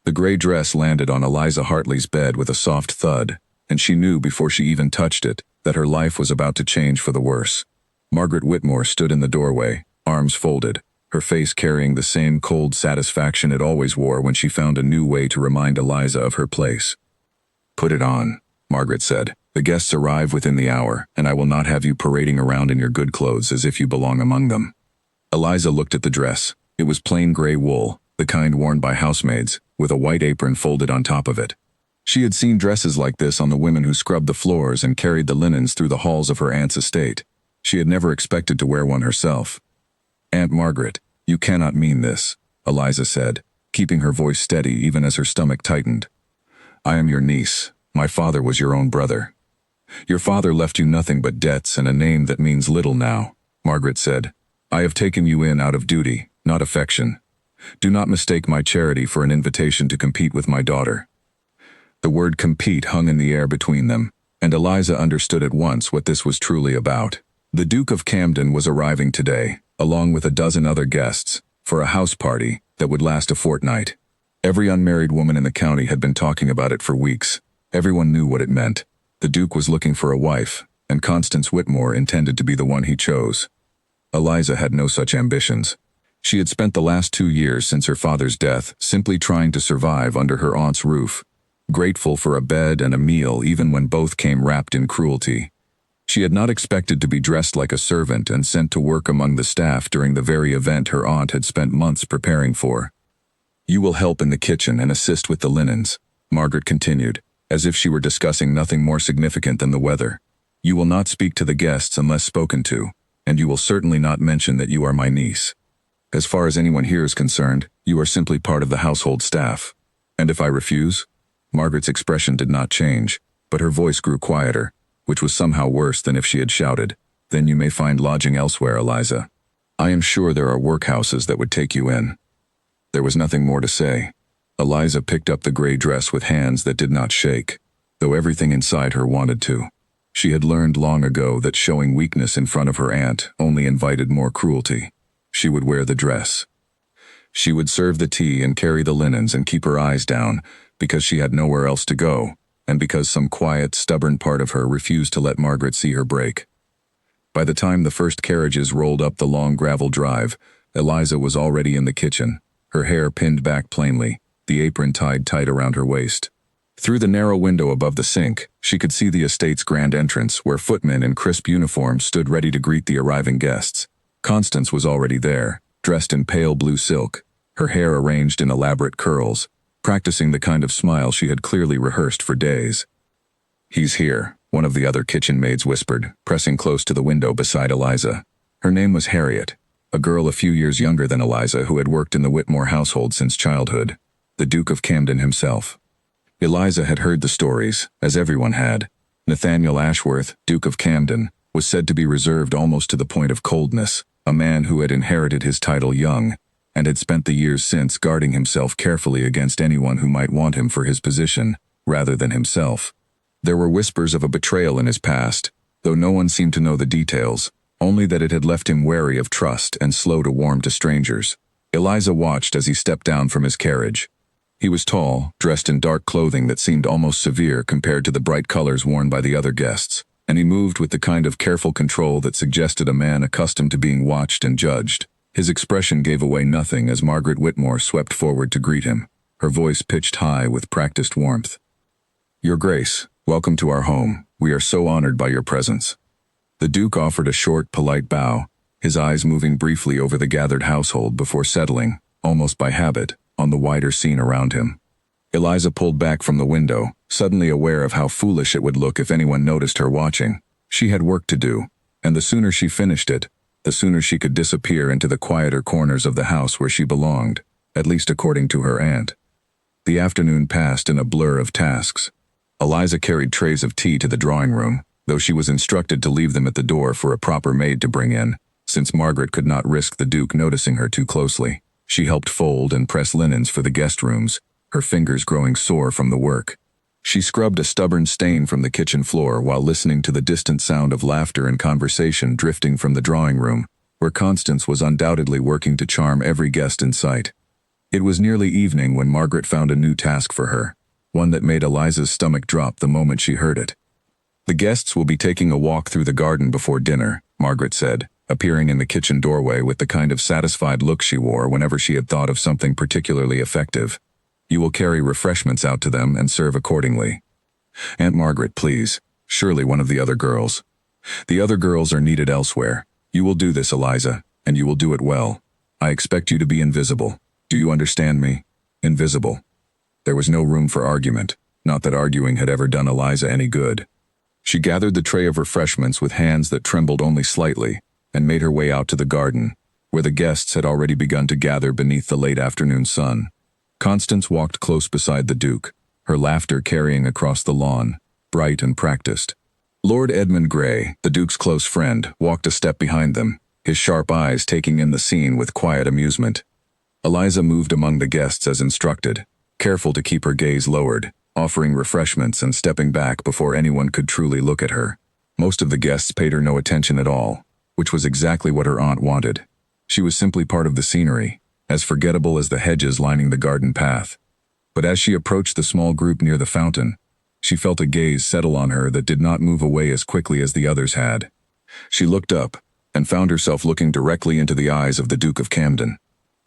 The gray dress landed on Eliza Hartley's bed with a soft thud, and she knew before she even touched it that her life was about to change for the worse. Margaret Whitmore stood in the doorway, arms folded, her face carrying the same cold satisfaction it always wore when she found a new way to remind Eliza of her place. "Put it on," Margaret said. "The guests arrive within the hour, and I will not have you parading around in your good clothes as if you belong among them." Eliza looked at the dress. It was plain gray wool, the kind worn by housemaids, with a white apron folded on top of it. She had seen dresses like this on the women who scrubbed the floors and carried the linens through the halls of her aunt's estate. She had never expected to wear one herself. "Aunt Margaret, you cannot mean this," Eliza said, keeping her voice steady even as her stomach tightened. "I am your niece. My father was your own brother." "Your father left you nothing but debts and a name that means little now," Margaret said. "I have taken you in out of duty, not affection. Do not mistake my charity for an invitation to compete with my daughter." The word compete hung in the air between them, and Eliza understood at once what this was truly about. The Duke of Camden was arriving today, along with a dozen other guests, for a house party that would last a fortnight. Every unmarried woman in the county had been talking about it for weeks. Everyone knew what it meant. The Duke was looking for a wife, and Constance Whitmore intended to be the one he chose. Eliza had no such ambitions. She had spent the last 2 years since her father's death simply trying to survive under her aunt's roof, grateful for a bed and a meal even when both came wrapped in cruelty. She had not expected to be dressed like a servant and sent to work among the staff during the very event her aunt had spent months preparing for. "You will help in the kitchen and assist with the linens," Margaret continued, as if she were discussing nothing more significant than the weather. "You will not speak to the guests unless spoken to, and you will certainly not mention that you are my niece. As far as anyone here is concerned, you are simply part of the household staff. And if I refuse?" Margaret's expression did not change, but her voice grew quieter, which was somehow worse than if she had shouted, "Then you may find lodging elsewhere, Eliza. I am sure there are workhouses that would take you in." There was nothing more to say. Eliza picked up the gray dress with hands that did not shake, though everything inside her wanted to. She had learned long ago that showing weakness in front of her aunt only invited more cruelty. She would wear the dress. She would serve the tea and carry the linens and keep her eyes down, because she had nowhere else to go, and because some quiet, stubborn part of her refused to let Margaret see her break. By the time the first carriages rolled up the long gravel drive, Eliza was already in the kitchen, her hair pinned back plainly, the apron tied tight around her waist. Through the narrow window above the sink, she could see the estate's grand entrance, where footmen in crisp uniforms stood ready to greet the arriving guests. Constance was already there, dressed in pale blue silk, her hair arranged in elaborate curls, practicing the kind of smile she had clearly rehearsed for days. "He's here," one of the other kitchen maids whispered, pressing close to the window beside Eliza. Her name was Harriet, a girl a few years younger than Eliza who had worked in the Whitmore household since childhood, the Duke of Camden himself. Eliza had heard the stories, as everyone had. Nathaniel Ashworth, Duke of Camden, was said to be reserved almost to the point of coldness, a man who had inherited his title young, and had spent the years since guarding himself carefully against anyone who might want him for his position, rather than himself. There were whispers of a betrayal in his past, though no one seemed to know the details, only that it had left him wary of trust and slow to warm to strangers. Eliza watched as he stepped down from his carriage. He was tall, dressed in dark clothing that seemed almost severe compared to the bright colors worn by the other guests, and he moved with the kind of careful control that suggested a man accustomed to being watched and judged. His expression gave away nothing as Margaret Whitmore swept forward to greet him, her voice pitched high with practiced warmth. "Your Grace, welcome to our home. We are so honored by your presence." The Duke offered a short, polite bow, his eyes moving briefly over the gathered household before settling, almost by habit, on the wider scene around him. Eliza pulled back from the window, suddenly aware of how foolish it would look if anyone noticed her watching. She had work to do, and the sooner she finished it, the sooner she could disappear into the quieter corners of the house where she belonged, at least according to her aunt. The afternoon passed in a blur of tasks. Eliza carried trays of tea to the drawing room, though she was instructed to leave them at the door for a proper maid to bring in, since Margaret could not risk the Duke noticing her too closely. She helped fold and press linens for the guest rooms, her fingers growing sore from the work. She scrubbed a stubborn stain from the kitchen floor while listening to the distant sound of laughter and conversation drifting from the drawing room, where Constance was undoubtedly working to charm every guest in sight. It was nearly evening when Margaret found a new task for her, one that made Eliza's stomach drop the moment she heard it. "The guests will be taking a walk through the garden before dinner," Margaret said, appearing in the kitchen doorway with the kind of satisfied look she wore whenever she had thought of something particularly effective. "You will carry refreshments out to them and serve accordingly." "Aunt Margaret, please," surely one of the other girls. "The other girls are needed elsewhere. You will do this, Eliza, and you will do it well. I expect you to be invisible. Do you understand me? Invisible." There was no room for argument, not that arguing had ever done Eliza any good. She gathered the tray of refreshments with hands that trembled only slightly, and made her way out to the garden, where the guests had already begun to gather beneath the late afternoon sun. Constance walked close beside the Duke, her laughter carrying across the lawn, bright and practiced. Lord Edmund Grey, the Duke's close friend, walked a step behind them, his sharp eyes taking in the scene with quiet amusement. Eliza moved among the guests as instructed, careful to keep her gaze lowered, offering refreshments and stepping back before anyone could truly look at her. Most of the guests paid her no attention at all, which was exactly what her aunt wanted. She was simply part of the scenery, as forgettable as the hedges lining the garden path. But as she approached the small group near the fountain, she felt a gaze settle on her that did not move away as quickly as the others had. She looked up, and found herself looking directly into the eyes of the Duke of Camden.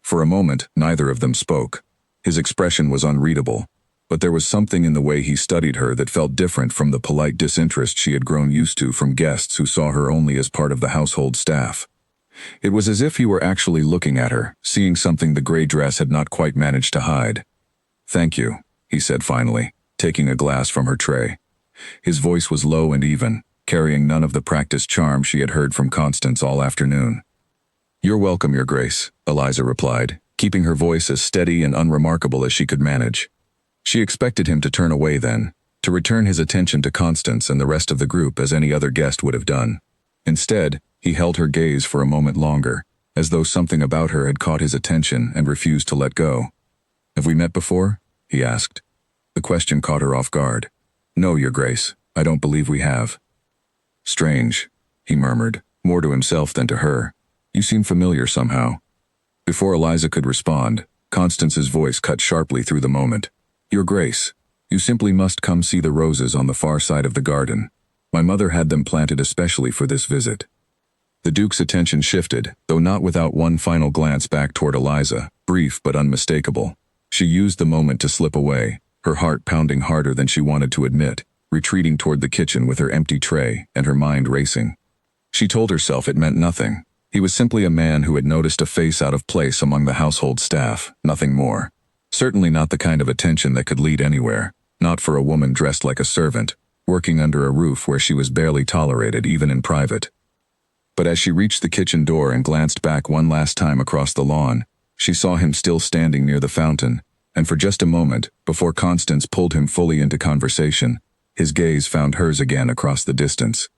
For a moment, neither of them spoke. His expression was unreadable, but there was something in the way he studied her that felt different from the polite disinterest she had grown used to from guests who saw her only as part of the household staff. It was as if he were actually looking at her, seeing something the gray dress had not quite managed to hide. "Thank you," he said finally, taking a glass from her tray. His voice was low and even, carrying none of the practiced charm she had heard from Constance all afternoon. "You're welcome, Your Grace," Eliza replied, keeping her voice as steady and unremarkable as she could manage. She expected him to turn away then, to return his attention to Constance and the rest of the group as any other guest would have done. Instead, he held her gaze for a moment longer, as though something about her had caught his attention and refused to let go. "Have we met before?" he asked. The question caught her off guard. "No, Your Grace, I don't believe we have." "Strange," he murmured, more to himself than to her. "You seem familiar somehow." Before Eliza could respond, Constance's voice cut sharply through the moment. "Your Grace, you simply must come see the roses on the far side of the garden. My mother had them planted especially for this visit." The Duke's attention shifted, though not without one final glance back toward Eliza, brief but unmistakable. She used the moment to slip away, her heart pounding harder than she wanted to admit, retreating toward the kitchen with her empty tray and her mind racing. She told herself it meant nothing. He was simply a man who had noticed a face out of place among the household staff, nothing more. Certainly not the kind of attention that could lead anywhere, not for a woman dressed like a servant, working under a roof where she was barely tolerated even in private. But as she reached the kitchen door and glanced back one last time across the lawn, she saw him still standing near the fountain, and for just a moment, before Constance pulled him fully into conversation, his gaze found hers again across the distance.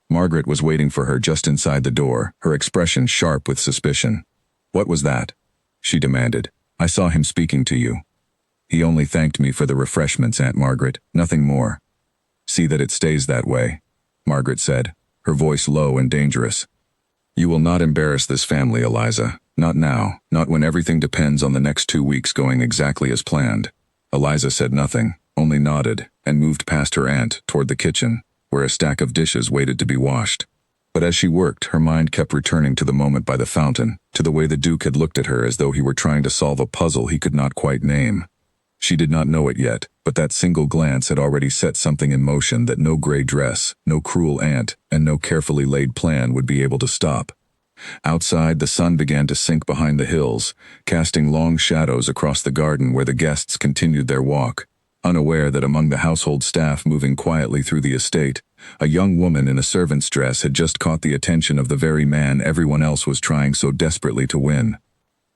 Margaret was waiting for her just inside the door, her expression sharp with suspicion. "What was that?" she demanded. "I saw him speaking to you." "He only thanked me for the refreshments, Aunt Margaret, nothing more." "See that it stays that way," Margaret said, her voice low and dangerous. "You will not embarrass this family, Eliza. Not now, not when everything depends on the next 2 weeks going exactly as planned." Eliza said nothing, only nodded, and moved past her aunt toward the kitchen, where a stack of dishes waited to be washed. But as she worked, her mind kept returning to the moment by the fountain, to the way the Duke had looked at her as though he were trying to solve a puzzle he could not quite name. She did not know it yet, but that single glance had already set something in motion that no gray dress, no cruel aunt, and no carefully laid plan would be able to stop. Outside, the sun began to sink behind the hills, casting long shadows across the garden where the guests continued their walk, unaware that among the household staff moving quietly through the estate, a young woman in a servant's dress had just caught the attention of the very man everyone else was trying so desperately to win.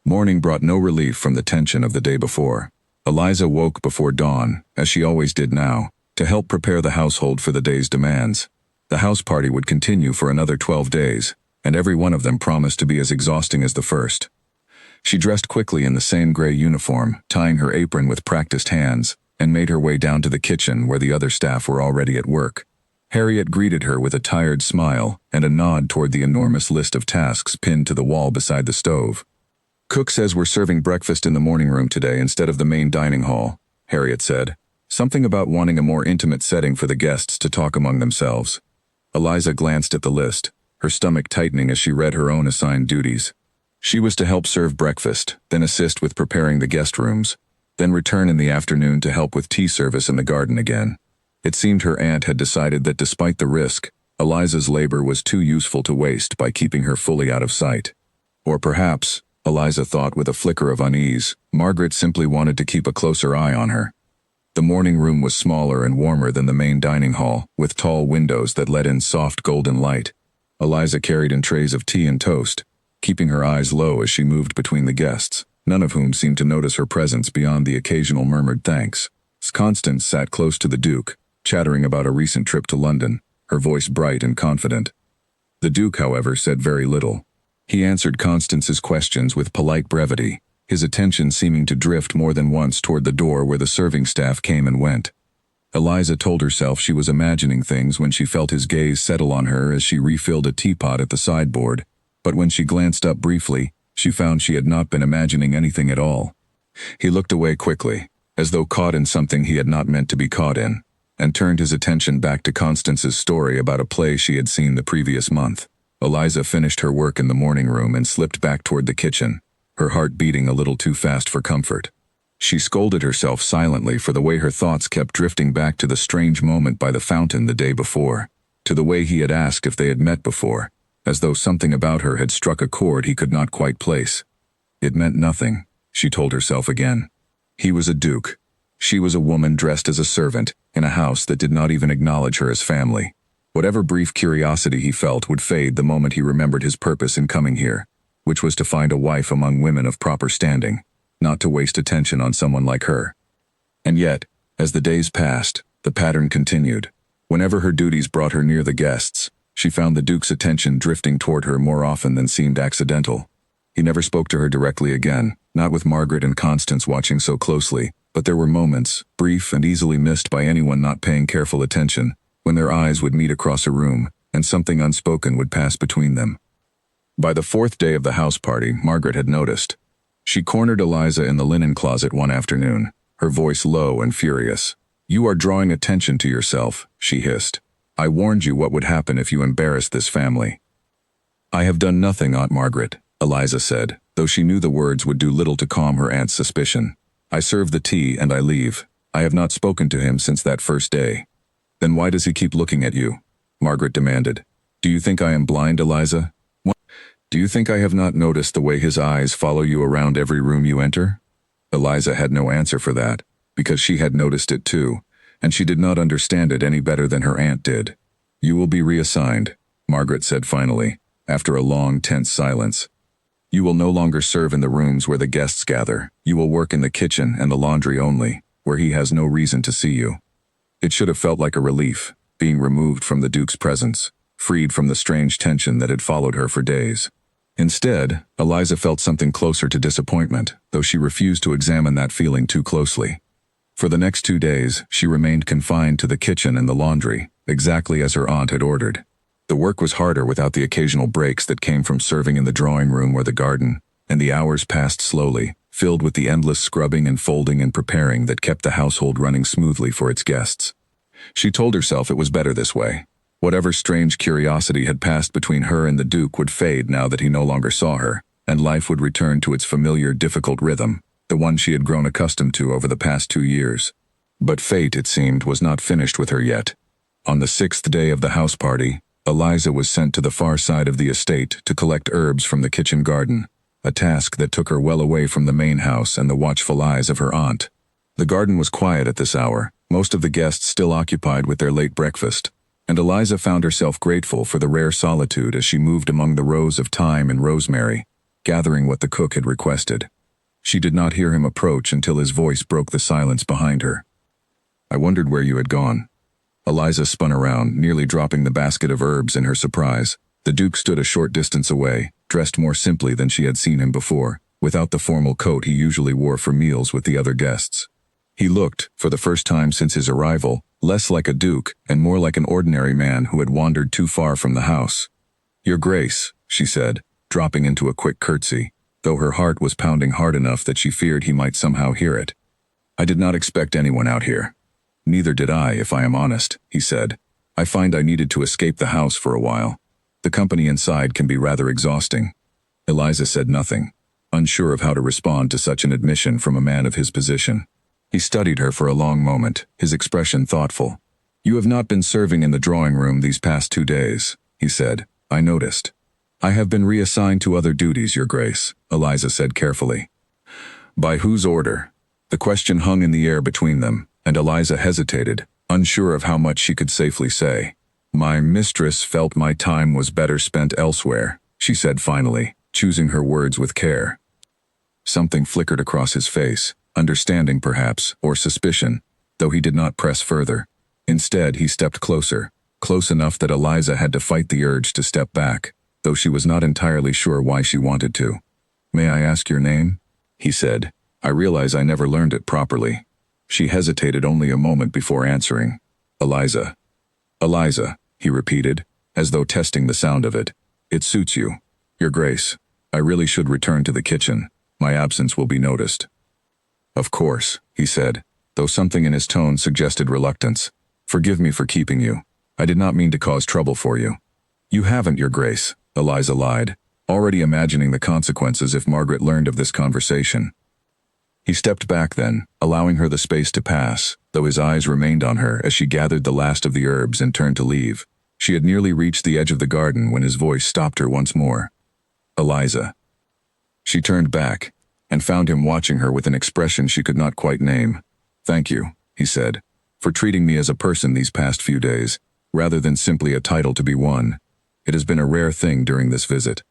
Morning brought no relief from the tension of the day before. Eliza woke before dawn, as she always did now, to help prepare the household for the day's demands. The house party would continue for another 12 days, and every one of them promised to be as exhausting as the first. She dressed quickly in the same gray uniform, tying her apron with practiced hands, and made her way down to the kitchen where the other staff were already at work. Harriet greeted her with a tired smile and a nod toward the enormous list of tasks pinned to the wall beside the stove. Cook says we're serving breakfast in the morning room today instead of the main dining hall, Harriet said. Something about wanting a more intimate setting for the guests to talk among themselves. Eliza glanced at the list, her stomach tightening as she read her own assigned duties. She was to help serve breakfast, then assist with preparing the guest rooms, then return in the afternoon to help with tea service in the garden again. It seemed her aunt had decided that despite the risk, Eliza's labor was too useful to waste by keeping her fully out of sight. Or perhaps, Eliza thought with a flicker of unease, Margaret simply wanted to keep a closer eye on her. The morning room was smaller and warmer than the main dining hall, with tall windows that let in soft golden light. Eliza carried in trays of tea and toast, keeping her eyes low as she moved between the guests, none of whom seemed to notice her presence beyond the occasional murmured thanks. Constance sat close to the Duke, chattering about a recent trip to London, her voice bright and confident. The Duke, however, said very little. He answered Constance's questions with polite brevity, his attention seeming to drift more than once toward the door where the serving staff came and went. Eliza told herself she was imagining things when she felt his gaze settle on her as she refilled a teapot at the sideboard, but when she glanced up briefly, she found she had not been imagining anything at all. He looked away quickly, as though caught in something he had not meant to be caught in, and turned his attention back to Constance's story about a play she had seen the previous month. Eliza finished her work in the morning room and slipped back toward the kitchen, her heart beating a little too fast for comfort. She scolded herself silently for the way her thoughts kept drifting back to the strange moment by the fountain the day before, to the way he had asked if they had met before, as though something about her had struck a chord he could not quite place. It meant nothing, she told herself again. He was a duke. She was a woman dressed as a servant, in a house that did not even acknowledge her as family. Whatever brief curiosity he felt would fade the moment he remembered his purpose in coming here, which was to find a wife among women of proper standing, not to waste attention on someone like her. And yet, as the days passed, the pattern continued. Whenever her duties brought her near the guests, she found the Duke's attention drifting toward her more often than seemed accidental. He never spoke to her directly again, not with Margaret and Constance watching so closely, but there were moments, brief and easily missed by anyone not paying careful attention, when their eyes would meet across a room, and something unspoken would pass between them. By the fourth day of the house party, Margaret had noticed. She cornered Eliza in the linen closet one afternoon, her voice low and furious. "You are drawing attention to yourself," she hissed. "I warned you what would happen if you embarrassed this family." "I have done nothing, Aunt Margaret," Eliza said, though she knew the words would do little to calm her aunt's suspicion. "I serve the tea and I leave. I have not spoken to him since that first day." "Then why does he keep looking at you?" Margaret demanded. "Do you think I am blind, Eliza? Do you think I have not noticed the way his eyes follow you around every room you enter?" Eliza had no answer for that, because she had noticed it too, and she did not understand it any better than her aunt did. "You will be reassigned," Margaret said finally, after a long, tense silence. "You will no longer serve in the rooms where the guests gather. You will work in the kitchen and the laundry only, where he has no reason to see you." It should have felt like a relief, being removed from the Duke's presence, freed from the strange tension that had followed her for days. Instead, Eliza felt something closer to disappointment, though she refused to examine that feeling too closely. For the next 2 days, she remained confined to the kitchen and the laundry, exactly as her aunt had ordered. The work was harder without the occasional breaks that came from serving in the drawing room or the garden, and the hours passed slowly, filled with the endless scrubbing and folding and preparing that kept the household running smoothly for its guests. She told herself it was better this way. Whatever strange curiosity had passed between her and the Duke would fade now that he no longer saw her, and life would return to its familiar, difficult rhythm, the one she had grown accustomed to over the past 2 years. But fate, it seemed, was not finished with her yet. On the 6th day of the house party, Eliza was sent to the far side of the estate to collect herbs from the kitchen garden, a task that took her well away from the main house and the watchful eyes of her aunt. The garden was quiet at this hour, most of the guests still occupied with their late breakfast, and Eliza found herself grateful for the rare solitude as she moved among the rows of thyme and rosemary, gathering what the cook had requested. She did not hear him approach until his voice broke the silence behind her. "I wondered where you had gone." Eliza spun around, nearly dropping the basket of herbs in her surprise. The Duke stood a short distance away, dressed more simply than she had seen him before, without the formal coat he usually wore for meals with the other guests. He looked, for the first time since his arrival, less like a duke and more like an ordinary man who had wandered too far from the house. "Your Grace," she said, dropping into a quick curtsy. though her heart was pounding hard enough that she feared he might somehow hear it. "I did not expect anyone out here." "Neither did I, if I am honest," he said. "I find I needed to escape the house for a while. The company inside can be rather exhausting." Eliza said nothing, unsure of how to respond to such an admission from a man of his position. He studied her for a long moment, his expression thoughtful. "You have not been serving in the drawing room these past 2 days," he said. "I noticed." "I have been reassigned to other duties, Your Grace," Eliza said carefully. "By whose order?" The question hung in the air between them, and Eliza hesitated, unsure of how much she could safely say. "My mistress felt my time was better spent elsewhere," she said finally, choosing her words with care. Something flickered across his face, understanding perhaps, or suspicion, though he did not press further. Instead, he stepped closer, close enough that Eliza had to fight the urge to step back, though she was not entirely sure why she wanted to. "May I ask your name?" he said. "I realize I never learned it properly." She hesitated only a moment before answering. "Eliza." "Eliza," he repeated, as though testing the sound of it. "It suits you. Your Grace, I really should return to the kitchen. My absence will be noticed." "Of course," he said, though something in his tone suggested reluctance. "Forgive me for keeping you. I did not mean to cause trouble for you." "You haven't, Your Grace," Eliza lied, already imagining the consequences if Margaret learned of this conversation. He stepped back then, allowing her the space to pass, though his eyes remained on her as she gathered the last of the herbs and turned to leave. She had nearly reached the edge of the garden when his voice stopped her once more. "Eliza." She turned back, and found him watching her with an expression she could not quite name. "Thank you," he said, "for treating me as a person these past few days, rather than simply a title to be won. It has been a rare thing during this visit."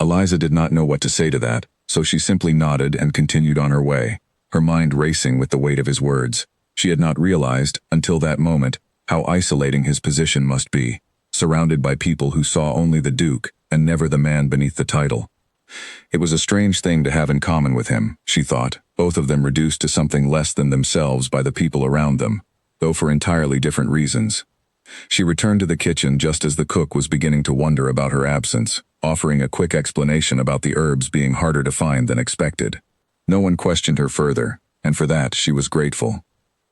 Eliza did not know what to say to that, so she simply nodded and continued on her way, her mind racing with the weight of his words. She had not realized, until that moment, how isolating his position must be, surrounded by people who saw only the Duke and never the man beneath the title. It was a strange thing to have in common with him, she thought, both of them reduced to something less than themselves by the people around them, though for entirely different reasons. She returned to the kitchen just as the cook was beginning to wonder about her absence, offering a quick explanation about the herbs being harder to find than expected. No one questioned her further, and for that she was grateful.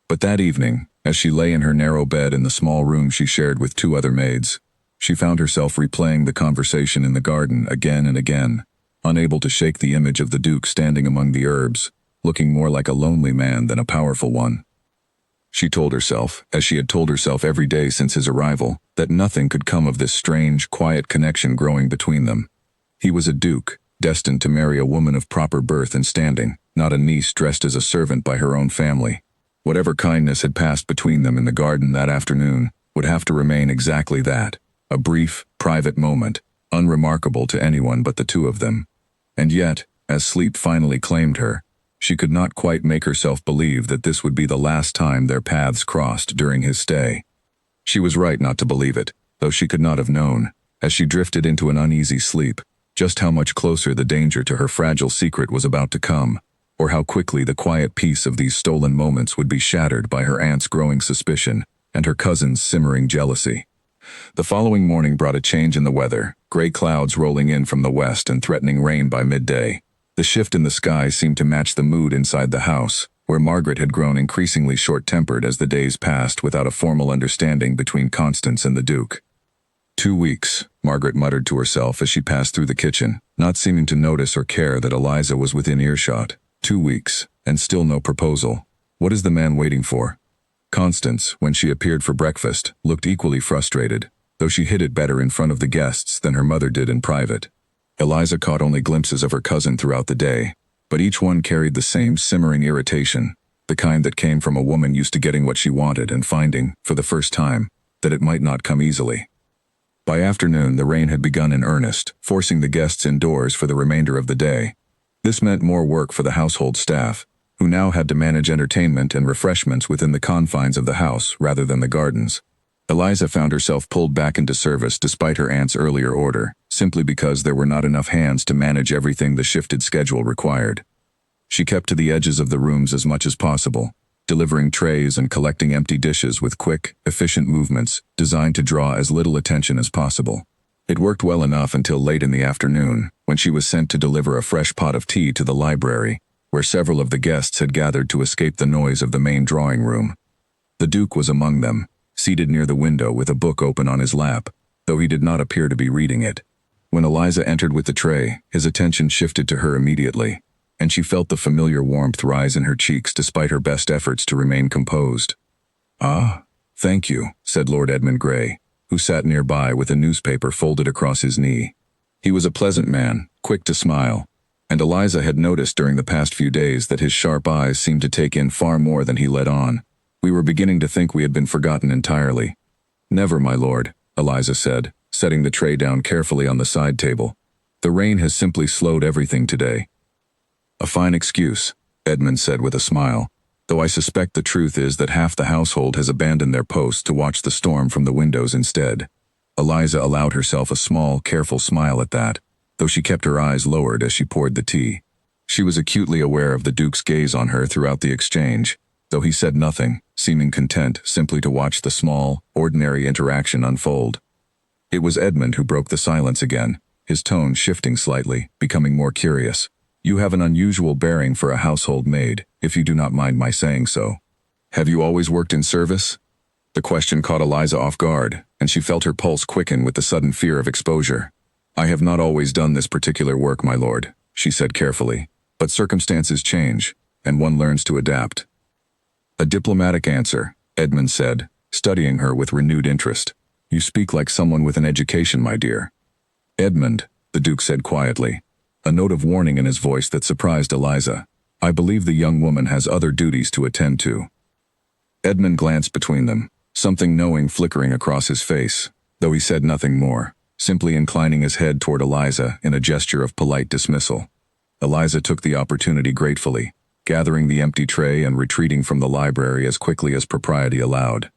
But that evening, as she lay in her narrow bed in the small room she shared with 2 other maids, she found herself replaying the conversation in the garden again and again, unable to shake the image of the Duke standing among the herbs, looking more like a lonely man than a powerful one. She told herself, as she had told herself every day since his arrival, that nothing could come of this strange, quiet connection growing between them. He was a duke, destined to marry a woman of proper birth and standing, not a niece dressed as a servant by her own family. Whatever kindness had passed between them in the garden that afternoon would have to remain exactly that, a brief, private moment, unremarkable to anyone but the 2 of them. And yet, as sleep finally claimed her, she could not quite make herself believe that this would be the last time their paths crossed during his stay. She was right not to believe it, though she could not have known, as she drifted into an uneasy sleep, just how much closer the danger to her fragile secret was about to come, or how quickly the quiet peace of these stolen moments would be shattered by her aunt's growing suspicion and her cousin's simmering jealousy. The following morning brought a change in the weather, gray clouds rolling in from the west and threatening rain by midday. The shift in the sky seemed to match the mood inside the house, where Margaret had grown increasingly short-tempered as the days passed without a formal understanding between Constance and the Duke. 2 weeks, Margaret muttered to herself as she passed through the kitchen, not seeming to notice or care that Eliza was within earshot. 2 weeks, and still no proposal. What is the man waiting for? Constance, when she appeared for breakfast, looked equally frustrated, though she hid it better in front of the guests than her mother did in private. Eliza caught only glimpses of her cousin throughout the day, but each one carried the same simmering irritation, the kind that came from a woman used to getting what she wanted and finding, for the first time, that it might not come easily. By afternoon, the rain had begun in earnest, forcing the guests indoors for the remainder of the day. This meant more work for the household staff, who now had to manage entertainment and refreshments within the confines of the house rather than the gardens. Eliza found herself pulled back into service despite her aunt's earlier order, simply because there were not enough hands to manage everything the shifted schedule required. She kept to the edges of the rooms as much as possible, delivering trays and collecting empty dishes with quick, efficient movements designed to draw as little attention as possible. It worked well enough until late in the afternoon, when she was sent to deliver a fresh pot of tea to the library, where several of the guests had gathered to escape the noise of the main drawing room. The Duke was among them, seated near the window with a book open on his lap, though he did not appear to be reading it. When Eliza entered with the tray, his attention shifted to her immediately, and she felt the familiar warmth rise in her cheeks despite her best efforts to remain composed. "Ah, thank you," said Lord Edmund Grey, who sat nearby with a newspaper folded across his knee. He was a pleasant man, quick to smile, and Eliza had noticed during the past few days that his sharp eyes seemed to take in far more than he let on. "We were beginning to think we had been forgotten entirely." "Never, my lord," Eliza said, setting the tray down carefully on the side table. "The rain has simply slowed everything today." "A fine excuse," Edmund said with a smile, "though I suspect the truth is that half the household has abandoned their posts to watch the storm from the windows instead." Eliza allowed herself a small, careful smile at that, though she kept her eyes lowered as she poured the tea. She was acutely aware of the Duke's gaze on her throughout the exchange, though he said nothing, seeming content simply to watch the small, ordinary interaction unfold. It was Edmund who broke the silence again, his tone shifting slightly, becoming more curious. "You have an unusual bearing for a household maid, if you do not mind my saying so. Have you always worked in service?" The question caught Eliza off guard, and she felt her pulse quicken with the sudden fear of exposure. "I have not always done this particular work, my lord," she said carefully, "but circumstances change, and one learns to adapt." "A diplomatic answer," Edmund said, studying her with renewed interest. "You speak like someone with an education, my dear." "Edmund," the Duke said quietly, a note of warning in his voice that surprised Eliza, "I believe the young woman has other duties to attend to." Edmund glanced between them, something knowing flickering across his face, though he said nothing more, simply inclining his head toward Eliza in a gesture of polite dismissal. Eliza took the opportunity gratefully, gathering the empty tray and retreating from the library as quickly as propriety allowed.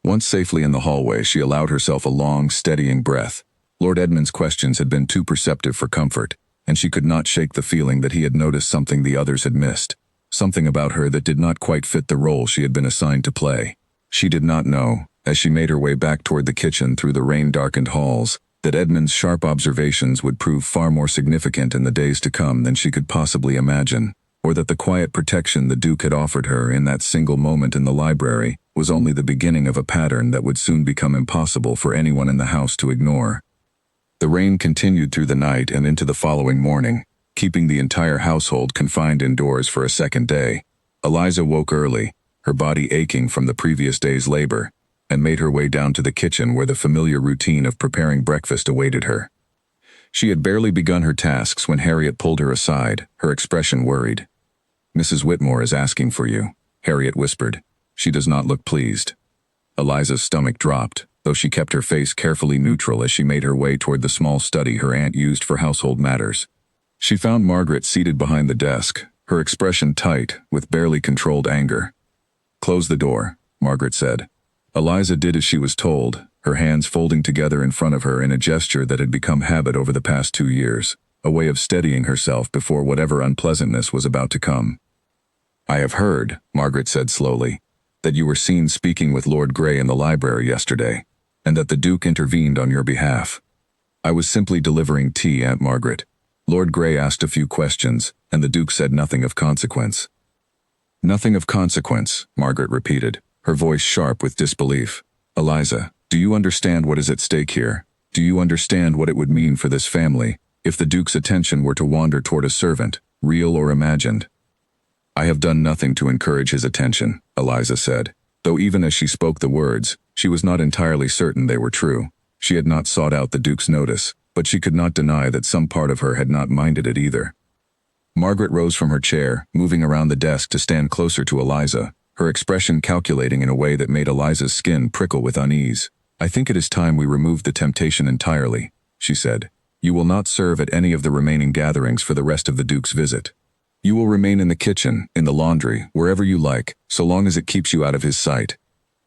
Once safely in the hallway, she allowed herself a long, steadying breath. Lord Edmund's questions had been too perceptive for comfort, and she could not shake the feeling that he had noticed something the others had missed, something about her that did not quite fit the role she had been assigned to play. She did not know, as she made her way back toward the kitchen through the rain-darkened halls, that Edmund's sharp observations would prove far more significant in the days to come than she could possibly imagine, or that the quiet protection the Duke had offered her in that single moment in the library was only the beginning of a pattern that would soon become impossible for anyone in the house to ignore. The rain continued through the night and into the following morning, keeping the entire household confined indoors for a second day. Eliza woke early, her body aching from the previous day's labor, and made her way down to the kitchen where the familiar routine of preparing breakfast awaited her. She had barely begun her tasks when Harriet pulled her aside, her expression worried. "Mrs. Whitmore is asking for you," Harriet whispered. "She does not look pleased." Eliza's stomach dropped, though she kept her face carefully neutral as she made her way toward the small study her aunt used for household matters. She found Margaret seated behind the desk, her expression tight, with barely controlled anger. "Close the door," Margaret said. Eliza did as she was told, her hands folding together in front of her in a gesture that had become habit over the past 2 years, a way of steadying herself before whatever unpleasantness was about to come. "I have heard," Margaret said slowly, "that you were seen speaking with Lord Grey in the library yesterday, and that the Duke intervened on your behalf." "I was simply delivering tea, Aunt Margaret. Lord Grey asked a few questions, and the Duke said nothing of consequence." "Nothing of consequence," Margaret repeated, her voice sharp with disbelief. "Eliza, do you understand what is at stake here? Do you understand what it would mean for this family if the Duke's attention were to wander toward a servant, real or imagined?" "I have done nothing to encourage his attention," Eliza said, though even as she spoke the words, she was not entirely certain they were true. She had not sought out the Duke's notice, but she could not deny that some part of her had not minded it either. Margaret rose from her chair, moving around the desk to stand closer to Eliza, her expression calculating in a way that made Eliza's skin prickle with unease. "I think it is time we removed the temptation entirely," she said. "You will not serve at any of the remaining gatherings for the rest of the Duke's visit. You will remain in the kitchen, in the laundry, wherever you like, so long as it keeps you out of his sight.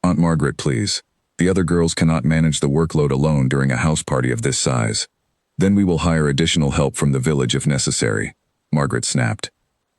Aunt Margaret, please. The other girls cannot manage the workload alone during a house party of this size. Then we will hire additional help from the village if necessary," Margaret snapped.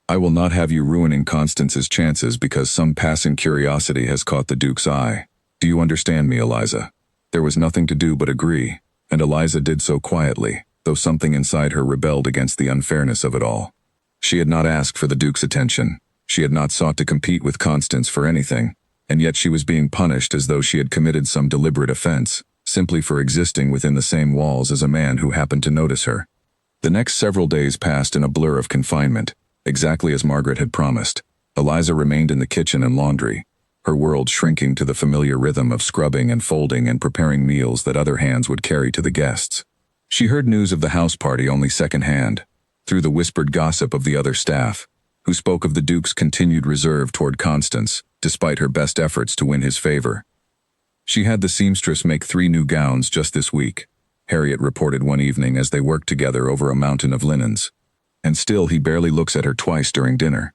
"I will not have you ruining Constance's chances because some passing curiosity has caught the Duke's eye. Do you understand me, Eliza?" There was nothing to do but agree, and Eliza did so quietly, though something inside her rebelled against the unfairness of it all. She had not asked for the Duke's attention. She had not sought to compete with Constance for anything, and yet she was being punished as though she had committed some deliberate offense, simply for existing within the same walls as a man who happened to notice her. The next several days passed in a blur of confinement, exactly as Margaret had promised. Eliza remained in the kitchen and laundry, her world shrinking to the familiar rhythm of scrubbing and folding and preparing meals that other hands would carry to the guests. She heard news of the house party only secondhand, through the whispered gossip of the other staff, who spoke of the Duke's continued reserve toward Constance, despite her best efforts to win his favor. She had the seamstress make 3 new gowns just this week, Harriet reported one evening as they worked together over a mountain of linens. And still he barely looks at her twice during dinner.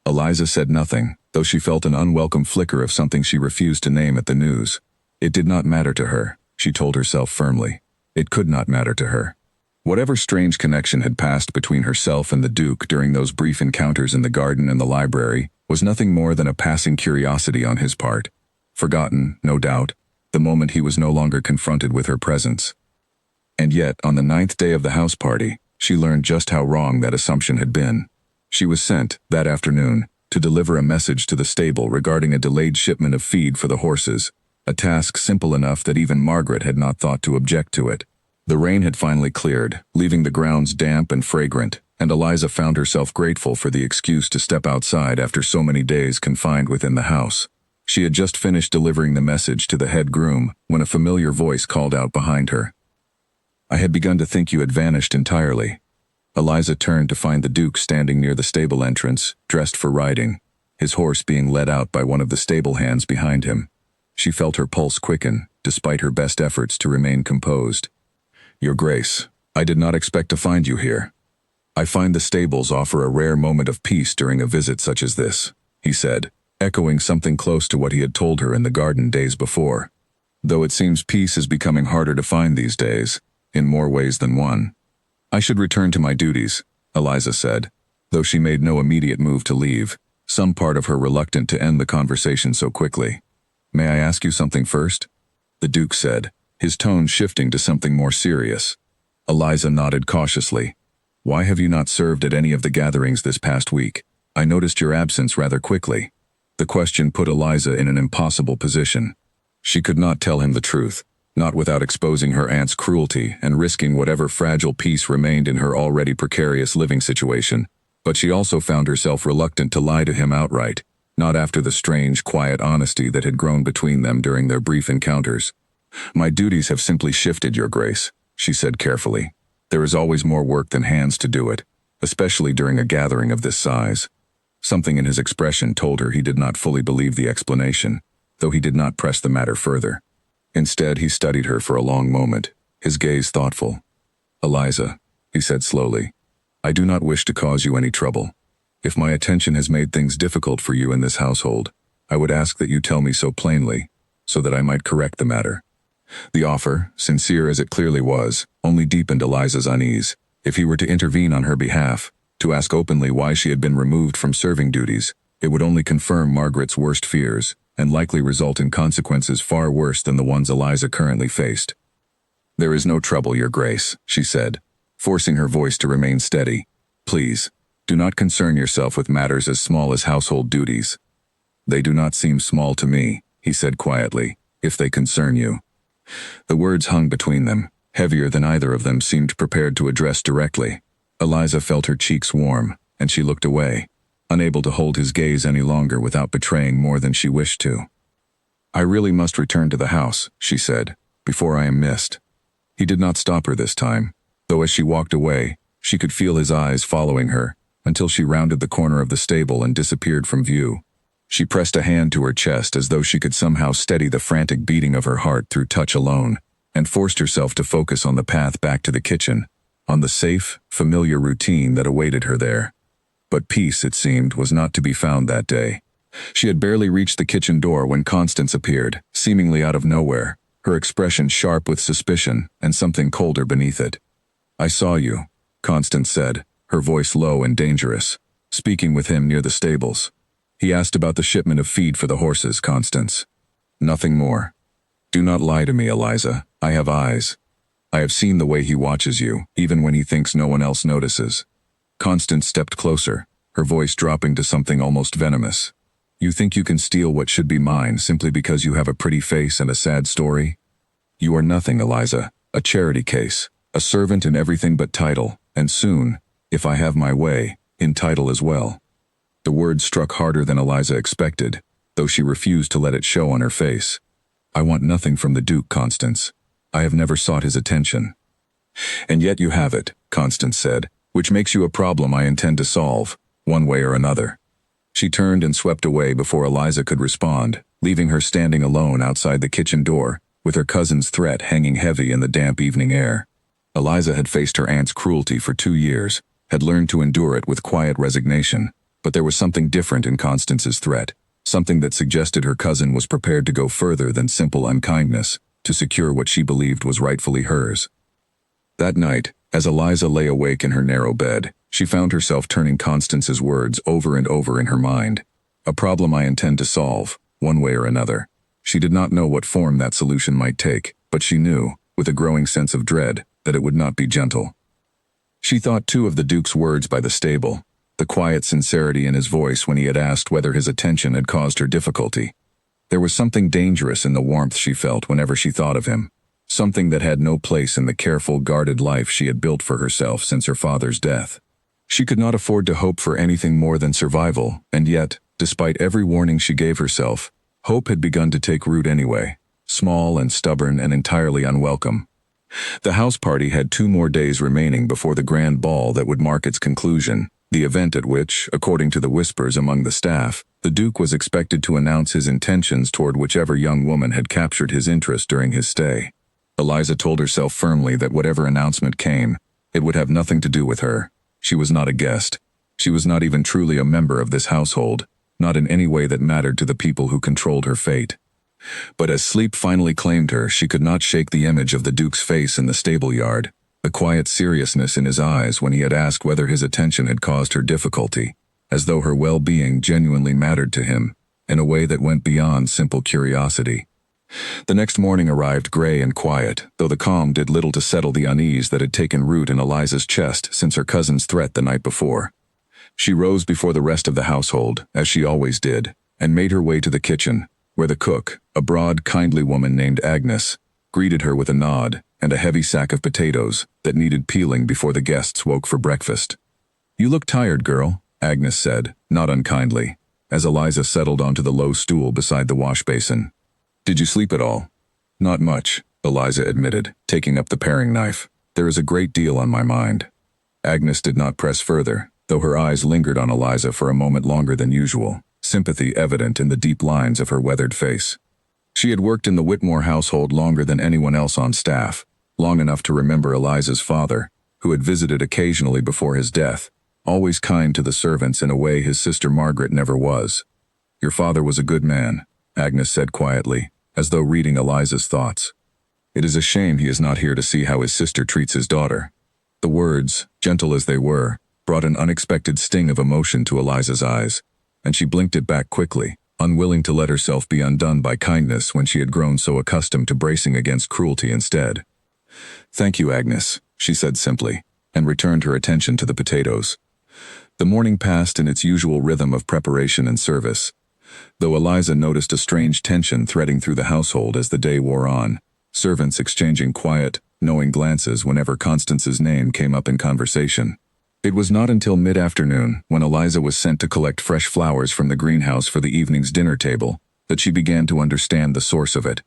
Eliza said nothing, though she felt an unwelcome flicker of something she refused to name at the news. It did not matter to her, she told herself firmly. It could not matter to her. Whatever strange connection had passed between herself and the Duke during those brief encounters in the garden and the library was nothing more than a passing curiosity on his part. Forgotten, no doubt, the moment he was no longer confronted with her presence. And yet, on the 9th day of the house party, she learned just how wrong that assumption had been. She was sent, that afternoon, to deliver a message to the stable regarding a delayed shipment of feed for the horses, a task simple enough that even Margaret had not thought to object to it. The rain had finally cleared, leaving the grounds damp and fragrant, and Eliza found herself grateful for the excuse to step outside after so many days confined within the house. She had just finished delivering the message to the head groom when a familiar voice called out behind her. "I had begun to think you had vanished entirely." Eliza turned to find the Duke standing near the stable entrance, dressed for riding, his horse being led out by one of the stable hands behind him. She felt her pulse quicken, despite her best efforts to remain composed. "Your Grace, I did not expect to find you here. I find the stables offer a rare moment of peace during a visit such as this," he said, echoing something close to what he had told her in the garden days before. "Though it seems peace is becoming harder to find these days, in more ways than one." "I should return to my duties," Eliza said, though she made no immediate move to leave, some part of her reluctant to end the conversation so quickly. "May I ask you something first?" the Duke said, his tone shifting to something more serious. Eliza nodded cautiously. "Why have you not served at any of the gatherings this past week? I noticed your absence rather quickly." The question put Eliza in an impossible position. She could not tell him the truth, not without exposing her aunt's cruelty and risking whatever fragile peace remained in her already precarious living situation, but she also found herself reluctant to lie to him outright, not after the strange, quiet honesty that had grown between them during their brief encounters. "My duties have simply shifted, Your Grace," she said carefully. "There is always more work than hands to do it, especially during a gathering of this size." Something in his expression told her he did not fully believe the explanation, though he did not press the matter further. Instead, he studied her for a long moment, his gaze thoughtful. "Eliza," he said slowly, "I do not wish to cause you any trouble. If my attention has made things difficult for you in this household, I would ask that you tell me so plainly, so that I might correct the matter." The offer, sincere as it clearly was, only deepened Eliza's unease. If he were to intervene on her behalf, to ask openly why she had been removed from serving duties, it would only confirm Margaret's worst fears, and likely result in consequences far worse than the ones Eliza currently faced. "There is no trouble, Your Grace," she said, forcing her voice to remain steady. "Please, do not concern yourself with matters as small as household duties." "They do not seem small to me," he said quietly, "if they concern you." The words hung between them, heavier than either of them seemed prepared to address directly. Eliza felt her cheeks warm, and she looked away, unable to hold his gaze any longer without betraying more than she wished to. "I really must return to the house," she said, "before I am missed." He did not stop her this time, though as she walked away, she could feel his eyes following her, until she rounded the corner of the stable and disappeared from view. She pressed a hand to her chest as though she could somehow steady the frantic beating of her heart through touch alone, and forced herself to focus on the path back to the kitchen, on the safe, familiar routine that awaited her there. But peace, it seemed, was not to be found that day. She had barely reached the kitchen door when Constance appeared, seemingly out of nowhere, her expression sharp with suspicion and something colder beneath it. "I saw you," Constance said, her voice low and dangerous, speaking with him near the stables. "He asked about the shipment of feed for the horses, Constance. Nothing more. Do not lie to me, Eliza. I have eyes." I have seen the way he watches you, even when he thinks no one else notices. Constance stepped closer, her voice dropping to something almost venomous. You think you can steal what should be mine simply because you have a pretty face and a sad story? You are nothing, Eliza, a charity case, a servant in everything but title, and soon, if I have my way, in title as well. The words struck harder than Eliza expected, though she refused to let it show on her face. I want nothing from the Duke, Constance. I have never sought his attention. And yet you have it, Constance said, which makes you a problem I intend to solve, one way or another. She turned and swept away before Eliza could respond, leaving her standing alone outside the kitchen door, with her cousin's threat hanging heavy in the damp evening air. Eliza had faced her aunt's cruelty for 2 years, had learned to endure it with quiet resignation, but there was something different in Constance's threat, something that suggested her cousin was prepared to go further than simple unkindness, to secure what she believed was rightfully hers. That night, as Eliza lay awake in her narrow bed, she found herself turning Constance's words over and over in her mind. A problem I intend to solve, one way or another. She did not know what form that solution might take, but she knew, with a growing sense of dread, that it would not be gentle. She thought too of the Duke's words by the stable, the quiet sincerity in his voice when he had asked whether his attention had caused her difficulty. There was something dangerous in the warmth she felt whenever she thought of him, something that had no place in the careful, guarded life she had built for herself since her father's death. She could not afford to hope for anything more than survival, and yet, despite every warning she gave herself, hope had begun to take root anyway, small and stubborn and entirely unwelcome. The house party had 2 more days remaining before the grand ball that would mark its conclusion, the event at which, according to the whispers among the staff, the Duke was expected to announce his intentions toward whichever young woman had captured his interest during his stay. Eliza told herself firmly that whatever announcement came, it would have nothing to do with her. She was not a guest. She was not even truly a member of this household, not in any way that mattered to the people who controlled her fate. But as sleep finally claimed her, she could not shake the image of the Duke's face in the stable yard, the quiet seriousness in his eyes when he had asked whether his attention had caused her difficulty, as though her well-being genuinely mattered to him, in a way that went beyond simple curiosity. The next morning arrived gray and quiet, though the calm did little to settle the unease that had taken root in Eliza's chest since her cousin's threat the night before. She rose before the rest of the household, as she always did, and made her way to the kitchen, where the cook, a broad, kindly woman named Agnes, greeted her with a nod and a heavy sack of potatoes that needed peeling before the guests woke for breakfast. "You look tired, girl," Agnes said, not unkindly, as Eliza settled onto the low stool beside the wash basin. "Did you sleep at all?" "Not much," Eliza admitted, taking up the paring knife. "There is a great deal on my mind." Agnes did not press further, though her eyes lingered on Eliza for a moment longer than usual, sympathy evident in the deep lines of her weathered face. She had worked in the Whitmore household longer than anyone else on staff, long enough to remember Eliza's father, who had visited occasionally before his death, always kind to the servants in a way his sister Margaret never was. "Your father was a good man," Agnes said quietly, as though reading Eliza's thoughts. "It is a shame he is not here to see how his sister treats his daughter." The words, gentle as they were, brought an unexpected sting of emotion to Eliza's eyes, and she blinked it back quickly, unwilling to let herself be undone by kindness when she had grown so accustomed to bracing against cruelty instead. "Thank you, Agnes," she said simply, and returned her attention to the potatoes. The morning passed in its usual rhythm of preparation and service, though Eliza noticed a strange tension threading through the household as the day wore on, servants exchanging quiet, knowing glances whenever Constance's name came up in conversation. It was not until mid-afternoon, when Eliza was sent to collect fresh flowers from the greenhouse for the evening's dinner table, that she began to understand the source of it.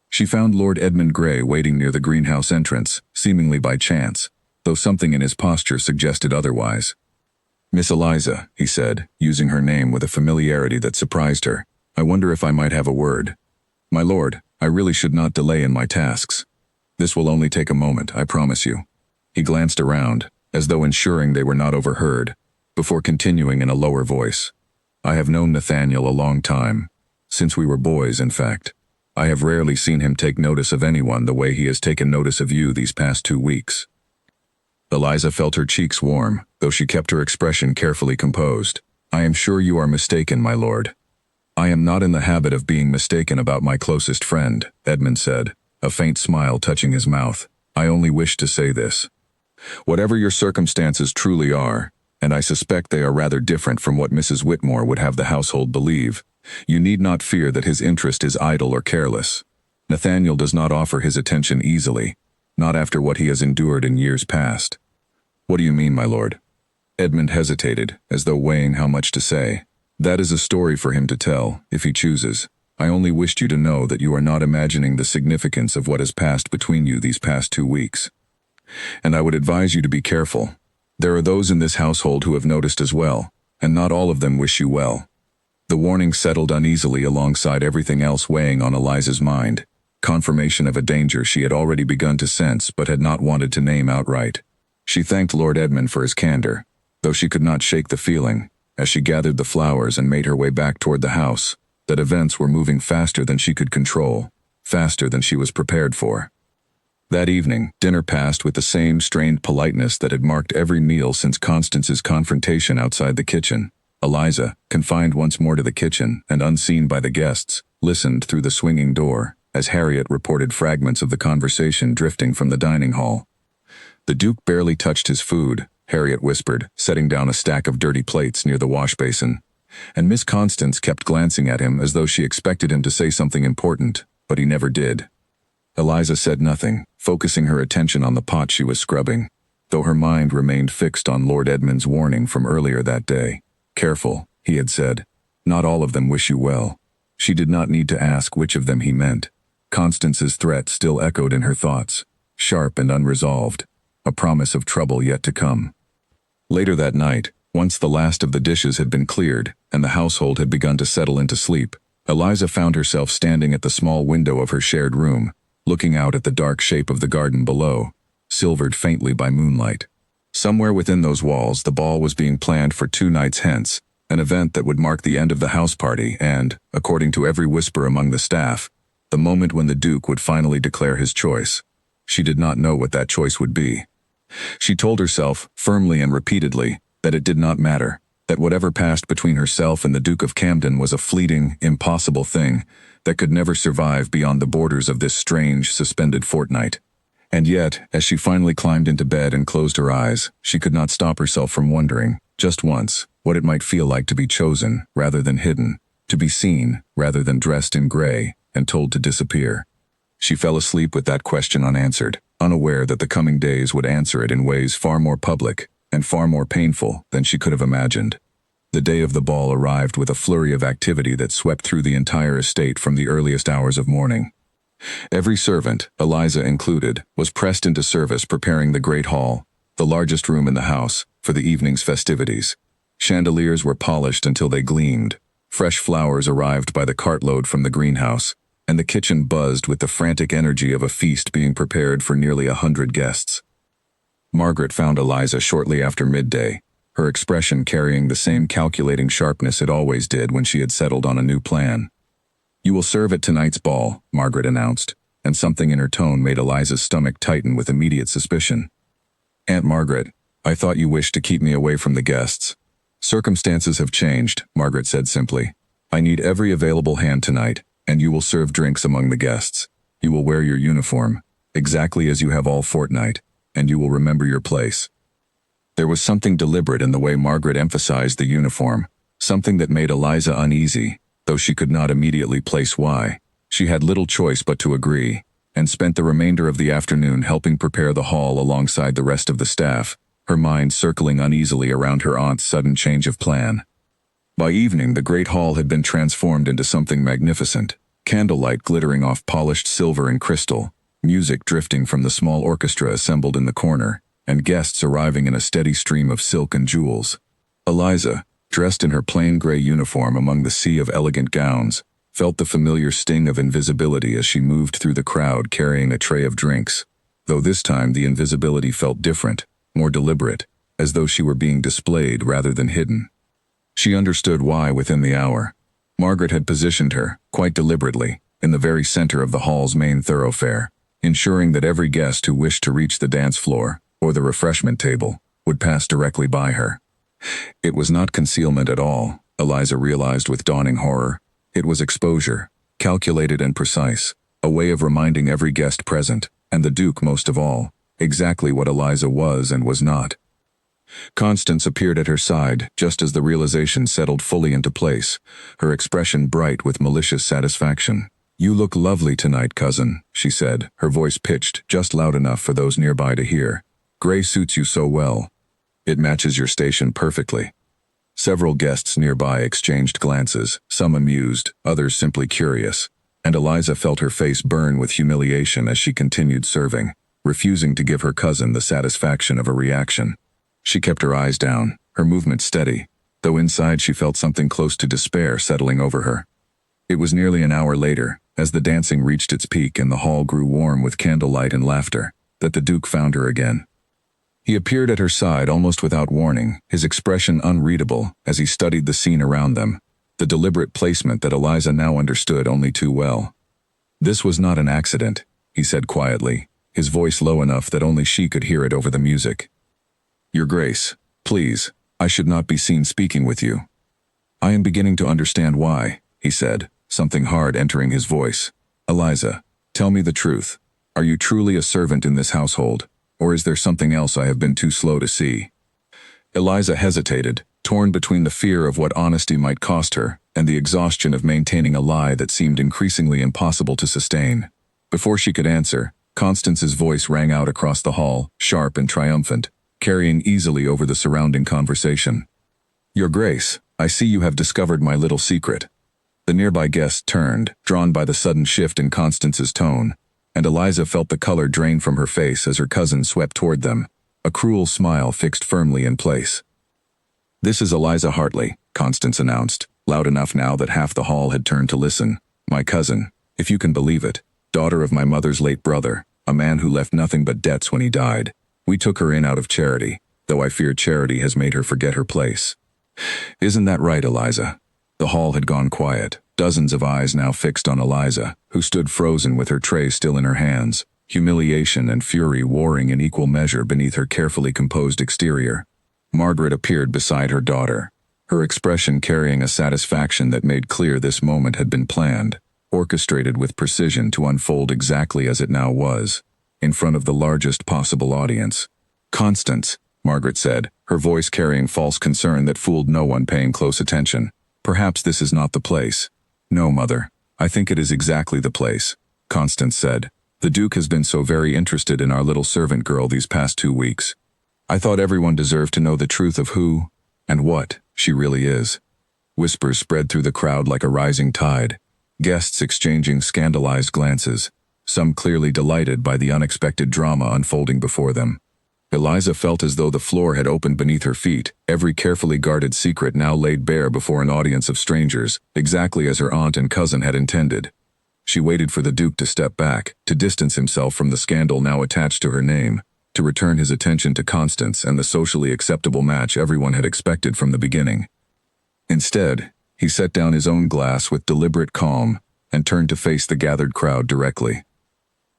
She found Lord Edmund Grey waiting near the greenhouse entrance, seemingly by chance, though something in his posture suggested otherwise. "Miss Eliza," he said, using her name with a familiarity that surprised her, "I wonder if I might have a word." "My lord, I really should not delay in my tasks. This will only take a moment, I promise you." He glanced around, as though ensuring they were not overheard, before continuing in a lower voice. "I have known Nathaniel a long time, since we were boys, in fact. I have rarely seen him take notice of anyone the way he has taken notice of you these past 2 weeks." Eliza felt her cheeks warm, though she kept her expression carefully composed. "I am sure you are mistaken, my lord." "I am not in the habit of being mistaken about my closest friend," Edmund said, a faint smile touching his mouth. I only wish to say this. Whatever your circumstances truly are, and I suspect they are rather different from what Mrs. Whitmore would have the household believe, you need not fear that his interest is idle or careless. Nathaniel does not offer his attention easily, not after what he has endured in years past. What do you mean, my lord? Edmund hesitated, as though weighing how much to say. That is a story for him to tell, if he chooses. I only wished you to know that you are not imagining the significance of what has passed between you these past 2 weeks. And I would advise you to be careful. There are those in this household who have noticed as well, and not all of them wish you well. The warning settled uneasily alongside everything else weighing on Eliza's mind, confirmation of a danger she had already begun to sense but had not wanted to name outright. She thanked Lord Edmund for his candor, though she could not shake the feeling, as she gathered the flowers and made her way back toward the house, that events were moving faster than she could control, faster than she was prepared for. That evening, dinner passed with the same strained politeness that had marked every meal since Constance's confrontation outside the kitchen. Eliza, confined once more to the kitchen and unseen by the guests, listened through the swinging door as Harriet reported fragments of the conversation drifting from the dining hall. The Duke barely touched his food, Harriet whispered, setting down a stack of dirty plates near the wash basin, and Miss Constance kept glancing at him as though she expected him to say something important, but he never did. Eliza said nothing, focusing her attention on the pot she was scrubbing, though her mind remained fixed on Lord Edmund's warning from earlier that day. Careful, he had said. Not all of them wish you well. She did not need to ask which of them he meant. Constance's threat still echoed in her thoughts, sharp and unresolved, a promise of trouble yet to come. Later that night, once the last of the dishes had been cleared and the household had begun to settle into sleep, Eliza found herself standing at the small window of her shared room, looking out at the dark shape of the garden below, silvered faintly by moonlight. Somewhere within those walls the ball was being planned for 2 nights hence, an event that would mark the end of the house party and, according to every whisper among the staff, the moment when the Duke would finally declare his choice. She did not know what that choice would be. She told herself, firmly and repeatedly, that it did not matter, that whatever passed between herself and the Duke of Camden was a fleeting, impossible thing that could never survive beyond the borders of this strange, suspended fortnight. And yet, as she finally climbed into bed and closed her eyes, she could not stop herself from wondering, just once, what it might feel like to be chosen rather than hidden, to be seen rather than dressed in gray and told to disappear. She fell asleep with that question unanswered, unaware that the coming days would answer it in ways far more public and far more painful than she could have imagined. The day of the ball arrived with a flurry of activity that swept through the entire estate from the earliest hours of morning. Every servant, Eliza included, was pressed into service preparing the great hall, the largest room in the house, for the evening's festivities. Chandeliers were polished until they gleamed, fresh flowers arrived by the cartload from the greenhouse, and the kitchen buzzed with the frantic energy of a feast being prepared for nearly 100 guests. Margaret found Eliza shortly after midday, her expression carrying the same calculating sharpness it always did when she had settled on a new plan. "You will serve at tonight's ball," Margaret announced, and something in her tone made Eliza's stomach tighten with immediate suspicion. "Aunt Margaret, I thought you wished to keep me away from the guests." "Circumstances have changed," Margaret said simply. "I need every available hand tonight, and you will serve drinks among the guests. You will wear your uniform, exactly as you have all fortnight, and you will remember your place." There was something deliberate in the way Margaret emphasized the uniform, something that made Eliza uneasy, though she could not immediately place why. She had little choice but to agree, and spent the remainder of the afternoon helping prepare the hall alongside the rest of the staff, her mind circling uneasily around her aunt's sudden change of plan. By evening, the great hall had been transformed into something magnificent, candlelight glittering off polished silver and crystal, music drifting from the small orchestra assembled in the corner, and guests arriving in a steady stream of silk and jewels. Eliza, dressed in her plain gray uniform among the sea of elegant gowns, felt the familiar sting of invisibility as she moved through the crowd carrying a tray of drinks, though this time the invisibility felt different, more deliberate, as though she were being displayed rather than hidden. She understood why within the hour. Margaret had positioned her, quite deliberately, in the very center of the hall's main thoroughfare, ensuring that every guest who wished to reach the dance floor, or the refreshment table, would pass directly by her. It was not concealment at all, Eliza realized with dawning horror. It was exposure, calculated and precise, a way of reminding every guest present, And the Duke most of all, exactly what Eliza was and was not. Constance appeared at her side just as the realization settled fully into place, her expression bright with malicious satisfaction. "You look lovely tonight, cousin," she said, her voice pitched just loud enough for those nearby to hear. "Gray suits you so well. It matches your station perfectly." Several guests nearby exchanged glances, some amused, others simply curious, and Eliza felt her face burn with humiliation as she continued serving, refusing to give her cousin the satisfaction of a reaction. She kept her eyes down, her movement steady, though inside she felt something close to despair settling over her. It was nearly an hour later, as the dancing reached its peak and the hall grew warm with candlelight and laughter, that the Duke found her again. He appeared at her side almost without warning, his expression unreadable as he studied the scene around them, the deliberate placement that Eliza now understood only too well. "This was not an accident," he said quietly, his voice low enough that only she could hear it over the music. "Your Grace, please, I should not be seen speaking with you." "I am beginning to understand why," he said, something hard entering his voice. "Eliza, tell me the truth. Are you truly a servant in this household, or is there something else I have been too slow to see?" Eliza hesitated, torn between the fear of what honesty might cost her and the exhaustion of maintaining a lie that seemed increasingly impossible to sustain. Before she could answer, Constance's voice rang out across the hall, sharp and triumphant, carrying easily over the surrounding conversation. "Your Grace, I see you have discovered my little secret." The nearby guests turned, drawn by the sudden shift in Constance's tone, and Eliza felt the color drain from her face as her cousin swept toward them, a cruel smile fixed firmly in place. "This is Eliza Hartley," Constance announced, loud enough now that half the hall had turned to listen. "My cousin, if you can believe it, daughter of my mother's late brother, a man who left nothing but debts when he died. We took her in out of charity, though I fear charity has made her forget her place." "Isn't that right, Eliza?" The hall had gone quiet, dozens of eyes now fixed on Eliza, who stood frozen with her tray still in her hands, humiliation and fury warring in equal measure beneath her carefully composed exterior. Margaret appeared beside her daughter, her expression carrying a satisfaction that made clear this moment had been planned, orchestrated with precision to unfold exactly as it now was, in front of the largest possible audience. "Constance," Margaret said, her voice carrying false concern that fooled no one paying close attention. "Perhaps this is not the place." "No, Mother. I think it is exactly the place," Constance said. "The Duke has been so very interested in our little servant girl these past 2 weeks. I thought everyone deserved to know the truth of who, and what, she really is." Whispers spread through the crowd like a rising tide, guests exchanging scandalized glances, some clearly delighted by the unexpected drama unfolding before them. Eliza felt as though the floor had opened beneath her feet, every carefully guarded secret now laid bare before an audience of strangers, exactly as her aunt and cousin had intended. She waited for the Duke to step back, to distance himself from the scandal now attached to her name, to return his attention to Constance and the socially acceptable match everyone had expected from the beginning. Instead, he set down his own glass with deliberate calm and turned to face the gathered crowd directly.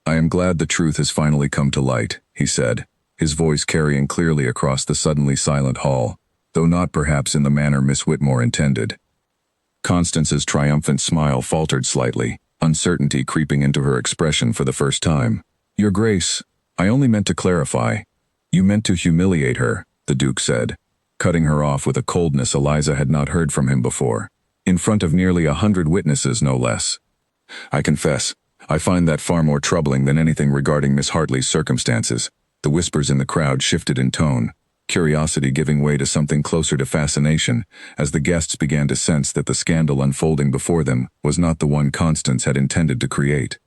"I am glad the truth has finally come to light," he said, his voice carrying clearly across the suddenly silent hall, though not perhaps in the manner Miss Whitmore intended. Constance's triumphant smile faltered slightly, uncertainty creeping into her expression for the first time. "Your Grace, I only meant to clarify. You meant to humiliate her," the Duke said, cutting her off with a coldness Eliza had not heard from him before, in front of nearly 100 witnesses no less. "I confess, I find that far more troubling than anything regarding Miss Hartley's circumstances." The whispers in the crowd shifted in tone, curiosity giving way to something closer to fascination, as the guests began to sense that the scandal unfolding before them was not the one Constance had intended to create.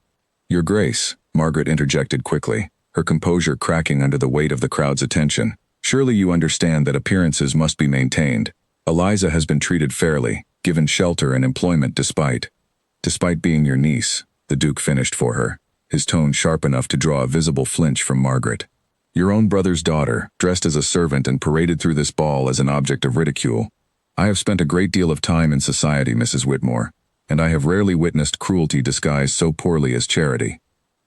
"Your Grace," Margaret interjected quickly, her composure cracking under the weight of the crowd's attention, "surely you understand that appearances must be maintained. Eliza has been treated fairly, given shelter and employment despite being your niece," the Duke finished for her, his tone sharp enough to draw a visible flinch from Margaret. "Your own brother's daughter, dressed as a servant and paraded through this ball as an object of ridicule. I have spent a great deal of time in society, Mrs. Whitmore, and I have rarely witnessed cruelty disguised so poorly as charity."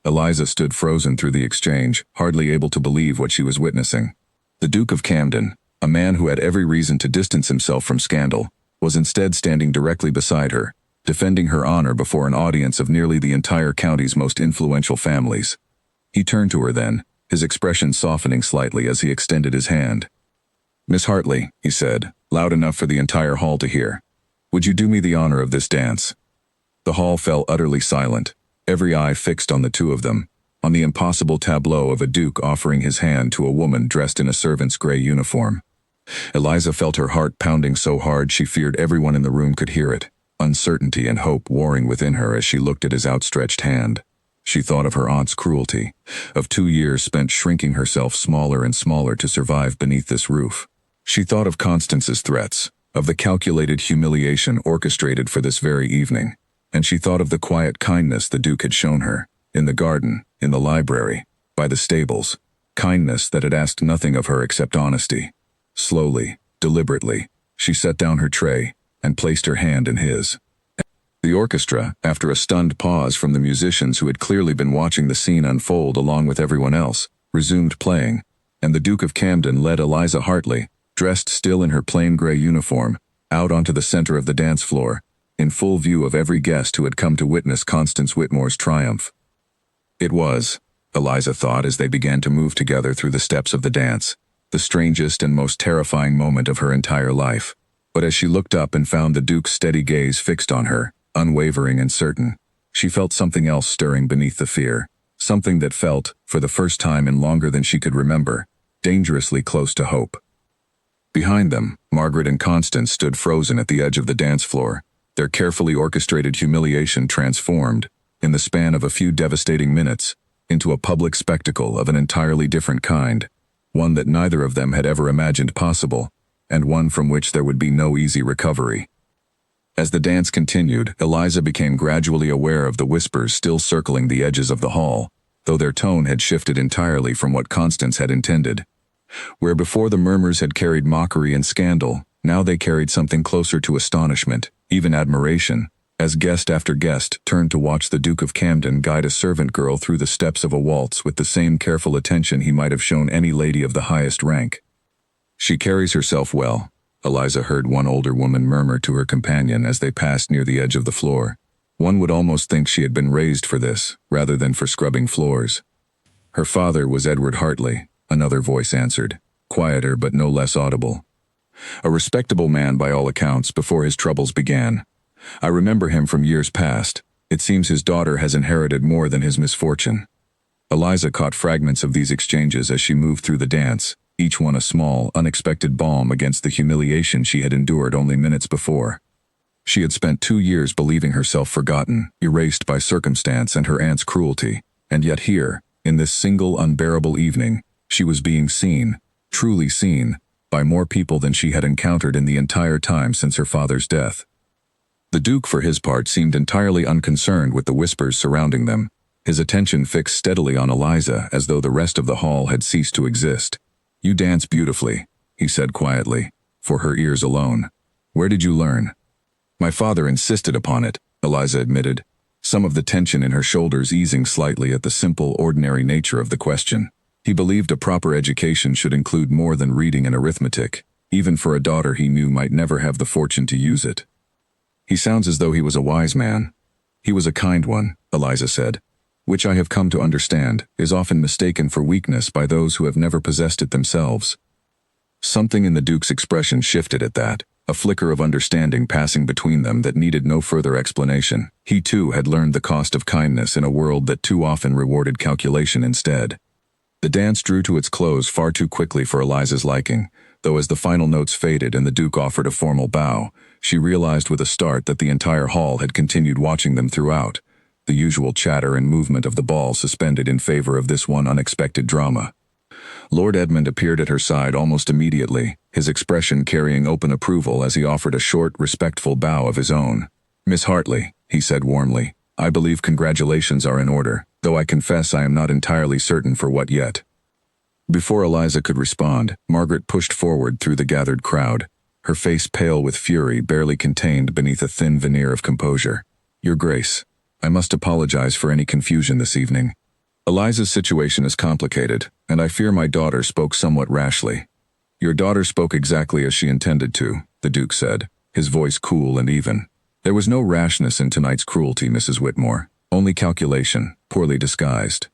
Eliza stood frozen through the exchange, hardly able to believe what she was witnessing. The Duke of Camden, a man who had every reason to distance himself from scandal, was instead standing directly beside her, defending her honor before an audience of nearly the entire county's most influential families. He turned to her then, his expression softening slightly as he extended his hand. "Miss Hartley," he said, loud enough for the entire hall to hear, "would you do me the honor of this dance?" The hall fell utterly silent, every eye fixed on the two of them, on the impossible tableau of a duke offering his hand to a woman dressed in a servant's gray uniform. Eliza felt her heart pounding so hard she feared everyone in the room could hear it, uncertainty and hope warring within her as she looked at his outstretched hand. She thought of her aunt's cruelty, of 2 years spent shrinking herself smaller and smaller to survive beneath this roof. She thought of Constance's threats, of the calculated humiliation orchestrated for this very evening, and she thought of the quiet kindness the Duke had shown her, in the garden, in the library, by the stables, kindness that had asked nothing of her except honesty. Slowly, deliberately, she set down her tray and placed her hand in his. The orchestra, after a stunned pause from the musicians who had clearly been watching the scene unfold along with everyone else, resumed playing, and the Duke of Camden led Eliza Hartley, dressed still in her plain gray uniform, out onto the center of the dance floor, in full view of every guest who had come to witness Constance Whitmore's triumph. It was, Eliza thought as they began to move together through the steps of the dance, the strangest and most terrifying moment of her entire life. But as she looked up and found the Duke's steady gaze fixed on her, unwavering and certain, she felt something else stirring beneath the fear, something that felt, for the first time in longer than she could remember, dangerously close to hope. Behind them, Margaret and Constance stood frozen at the edge of the dance floor, their carefully orchestrated humiliation transformed, in the span of a few devastating minutes, into a public spectacle of an entirely different kind, one that neither of them had ever imagined possible, and one from which there would be no easy recovery. As the dance continued, Eliza became gradually aware of the whispers still circling the edges of the hall, though their tone had shifted entirely from what Constance had intended. Where before the murmurs had carried mockery and scandal, now they carried something closer to astonishment, even admiration, as guest after guest turned to watch the Duke of Camden guide a servant girl through the steps of a waltz with the same careful attention he might have shown any lady of the highest rank. "She carries herself well," Eliza heard one older woman murmur to her companion as they passed near the edge of the floor. "One would almost think she had been raised for this, rather than for scrubbing floors." "Her father was Edward Hartley," another voice answered, quieter but no less audible. "A respectable man by all accounts before his troubles began. I remember him from years past. It seems his daughter has inherited more than his misfortune." Eliza caught fragments of these exchanges as she moved through the dance, each one a small, unexpected balm against the humiliation she had endured only minutes before. She had spent 2 years believing herself forgotten, erased by circumstance and her aunt's cruelty, and yet here, in this single unbearable evening, she was being seen, truly seen, by more people than she had encountered in the entire time since her father's death. The Duke, for his part, seemed entirely unconcerned with the whispers surrounding them, his attention fixed steadily on Eliza as though the rest of the hall had ceased to exist. "You dance beautifully," he said quietly, for her ears alone. "Where did you learn?" "My father insisted upon it," Eliza admitted, some of the tension in her shoulders easing slightly at the simple, ordinary nature of the question. He believed a proper education should include more than reading and arithmetic, even for a daughter he knew might never have the fortune to use it. "He sounds as though he was a wise man." "He was a kind one," Eliza said, "which I have come to understand is often mistaken for weakness by those who have never possessed it themselves." Something in the Duke's expression shifted at that, a flicker of understanding passing between them that needed no further explanation. He too had learned the cost of kindness in a world that too often rewarded calculation instead. The dance drew to its close far too quickly for Eliza's liking, though as the final notes faded and the Duke offered a formal bow, she realized with a start that the entire hall had continued watching them throughout, the usual chatter and movement of the ball suspended in favor of this one unexpected drama. Lord Edmund appeared at her side almost immediately, his expression carrying open approval as he offered a short, respectful bow of his own. "Miss Hartley," he said warmly, "I believe congratulations are in order, though I confess I am not entirely certain for what yet." Before Eliza could respond, Margaret pushed forward through the gathered crowd, her face pale with fury barely contained beneath a thin veneer of composure. "Your Grace, I must apologize for any confusion this evening. Eliza's situation is complicated, and I fear my daughter spoke somewhat rashly." "Your daughter spoke exactly as she intended to," the Duke said, his voice cool and even. "There was no rashness in tonight's cruelty, Mrs. Whitmore, only calculation, poorly disguised."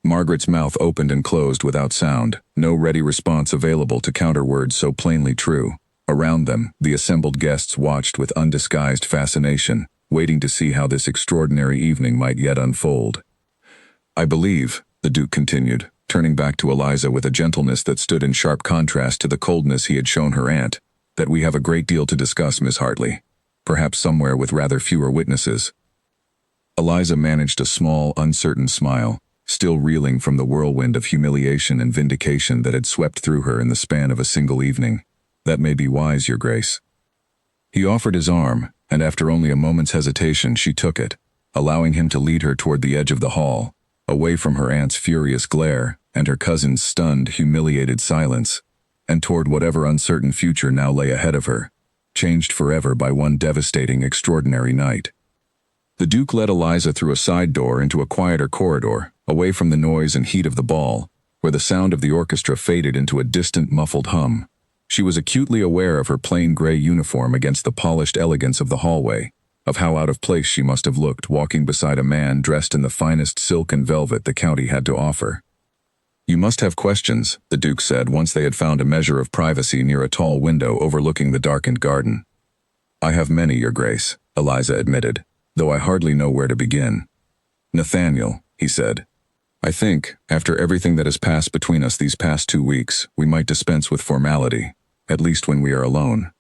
Margaret's mouth opened and closed without sound, no ready response available to counter words so plainly true. Around them, the assembled guests watched with undisguised fascination, waiting to see how this extraordinary evening might yet unfold. "I believe," the Duke continued, turning back to Eliza with a gentleness that stood in sharp contrast to the coldness he had shown her aunt, "that we have a great deal to discuss, Miss Hartley. Perhaps somewhere with rather fewer witnesses." Eliza managed a small, uncertain smile, still reeling from the whirlwind of humiliation and vindication that had swept through her in the span of a single evening. "That may be wise, Your Grace." He offered his arm, and after only a moment's hesitation she took it, allowing him to lead her toward the edge of the hall, away from her aunt's furious glare and her cousin's stunned, humiliated silence, and toward whatever uncertain future now lay ahead of her, changed forever by one devastating, extraordinary night. The Duke led Eliza through a side door into a quieter corridor, away from the noise and heat of the ball, where the sound of the orchestra faded into a distant, muffled hum. She was acutely aware of her plain gray uniform against the polished elegance of the hallway, of how out of place she must have looked walking beside a man dressed in the finest silk and velvet the county had to offer. "You must have questions," the Duke said once they had found a measure of privacy near a tall window overlooking the darkened garden. "I have many, Your Grace," Eliza admitted, "though I hardly know where to begin." "Nathaniel," he said, "I think, after everything that has passed between us these past 2 weeks, we might dispense with formality, at least when we are alone."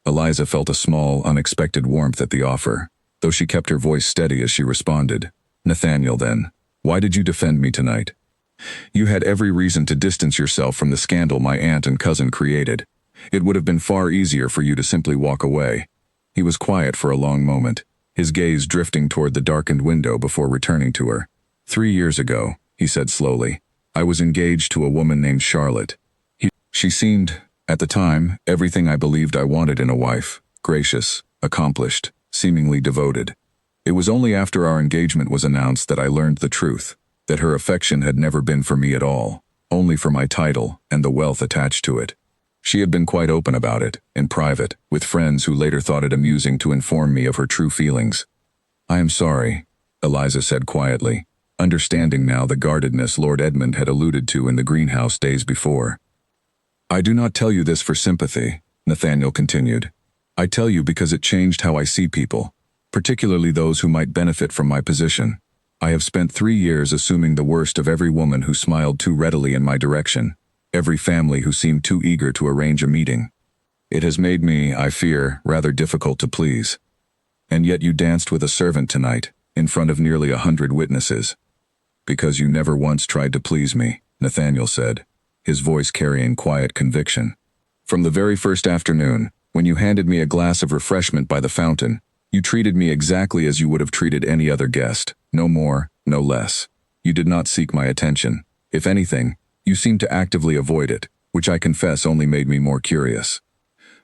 Eliza felt a small, unexpected warmth at the offer, though she kept her voice steady as she responded. "Nathaniel, then, why did you defend me tonight? You had every reason to distance yourself from the scandal my aunt and cousin created. It would have been far easier for you to simply walk away." He was quiet for a long moment, his gaze drifting toward the darkened window before returning to her. "3 years ago," he said slowly, "I was engaged to a woman named Charlotte. She seemed, at the time, everything I believed I wanted in a wife: gracious, accomplished, seemingly devoted. It was only after our engagement was announced that I learned the truth, that her affection had never been for me at all, only for my title and the wealth attached to it. She had been quite open about it, in private, with friends who later thought it amusing to inform me of her true feelings." "I am sorry," Eliza said quietly, understanding now the guardedness Lord Edmund had alluded to in the greenhouse days before. "I do not tell you this for sympathy," Nathaniel continued. "I tell you because it changed how I see people, particularly those who might benefit from my position. I have spent 3 years assuming the worst of every woman who smiled too readily in my direction, every family who seemed too eager to arrange a meeting. It has made me, I fear, rather difficult to please. And yet you danced with a servant tonight, in front of nearly 100 witnesses." "Because you never once tried to please me," Nathaniel said, his voice carrying quiet conviction. "From the very first afternoon, when you handed me a glass of refreshment by the fountain, you treated me exactly as you would have treated any other guest, no more, no less. You did not seek my attention. If anything, you seemed to actively avoid it, which I confess only made me more curious."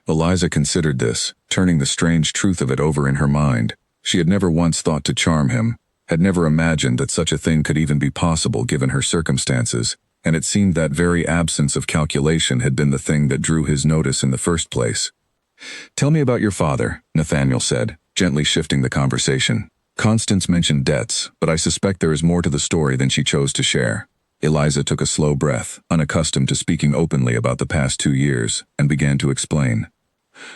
Eliza considered this, turning the strange truth of it over in her mind. She had never once thought to charm him, had never imagined that such a thing could even be possible given her circumstances, and it seemed that very absence of calculation had been the thing that drew his notice in the first place. "Tell me about your father," Nathaniel said, gently shifting the conversation. "Constance mentioned debts, but I suspect there is more to the story than she chose to share." Eliza took a slow breath, unaccustomed to speaking openly about the past 2 years, and began to explain.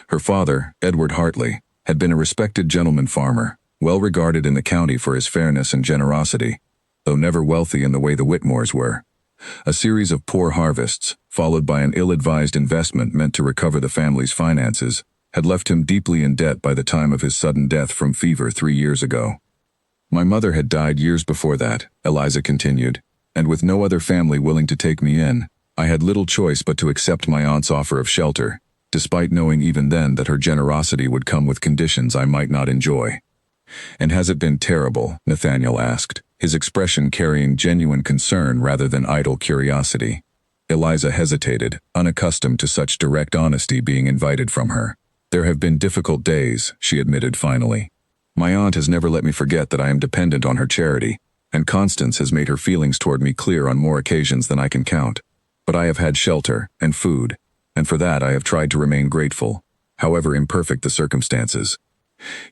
Her father, Edward Hartley, had been a respected gentleman farmer, well regarded in the county for his fairness and generosity, though never wealthy in the way the Whitmores were. A series of poor harvests, followed by an ill-advised investment meant to recover the family's finances, had left him deeply in debt by the time of his sudden death from fever 3 years ago. "My mother had died years before that," Eliza continued, "and with no other family willing to take me in, I had little choice but to accept my aunt's offer of shelter, despite knowing even then that her generosity would come with conditions I might not enjoy." "And has it been terrible?" Nathaniel asked, his expression carrying genuine concern rather than idle curiosity. Eliza hesitated, unaccustomed to such direct honesty being invited from her. "There have been difficult days," she admitted finally. "My aunt has never let me forget that I am dependent on her charity, and Constance has made her feelings toward me clear on more occasions than I can count. But I have had shelter and food, and for that I have tried to remain grateful, however imperfect the circumstances."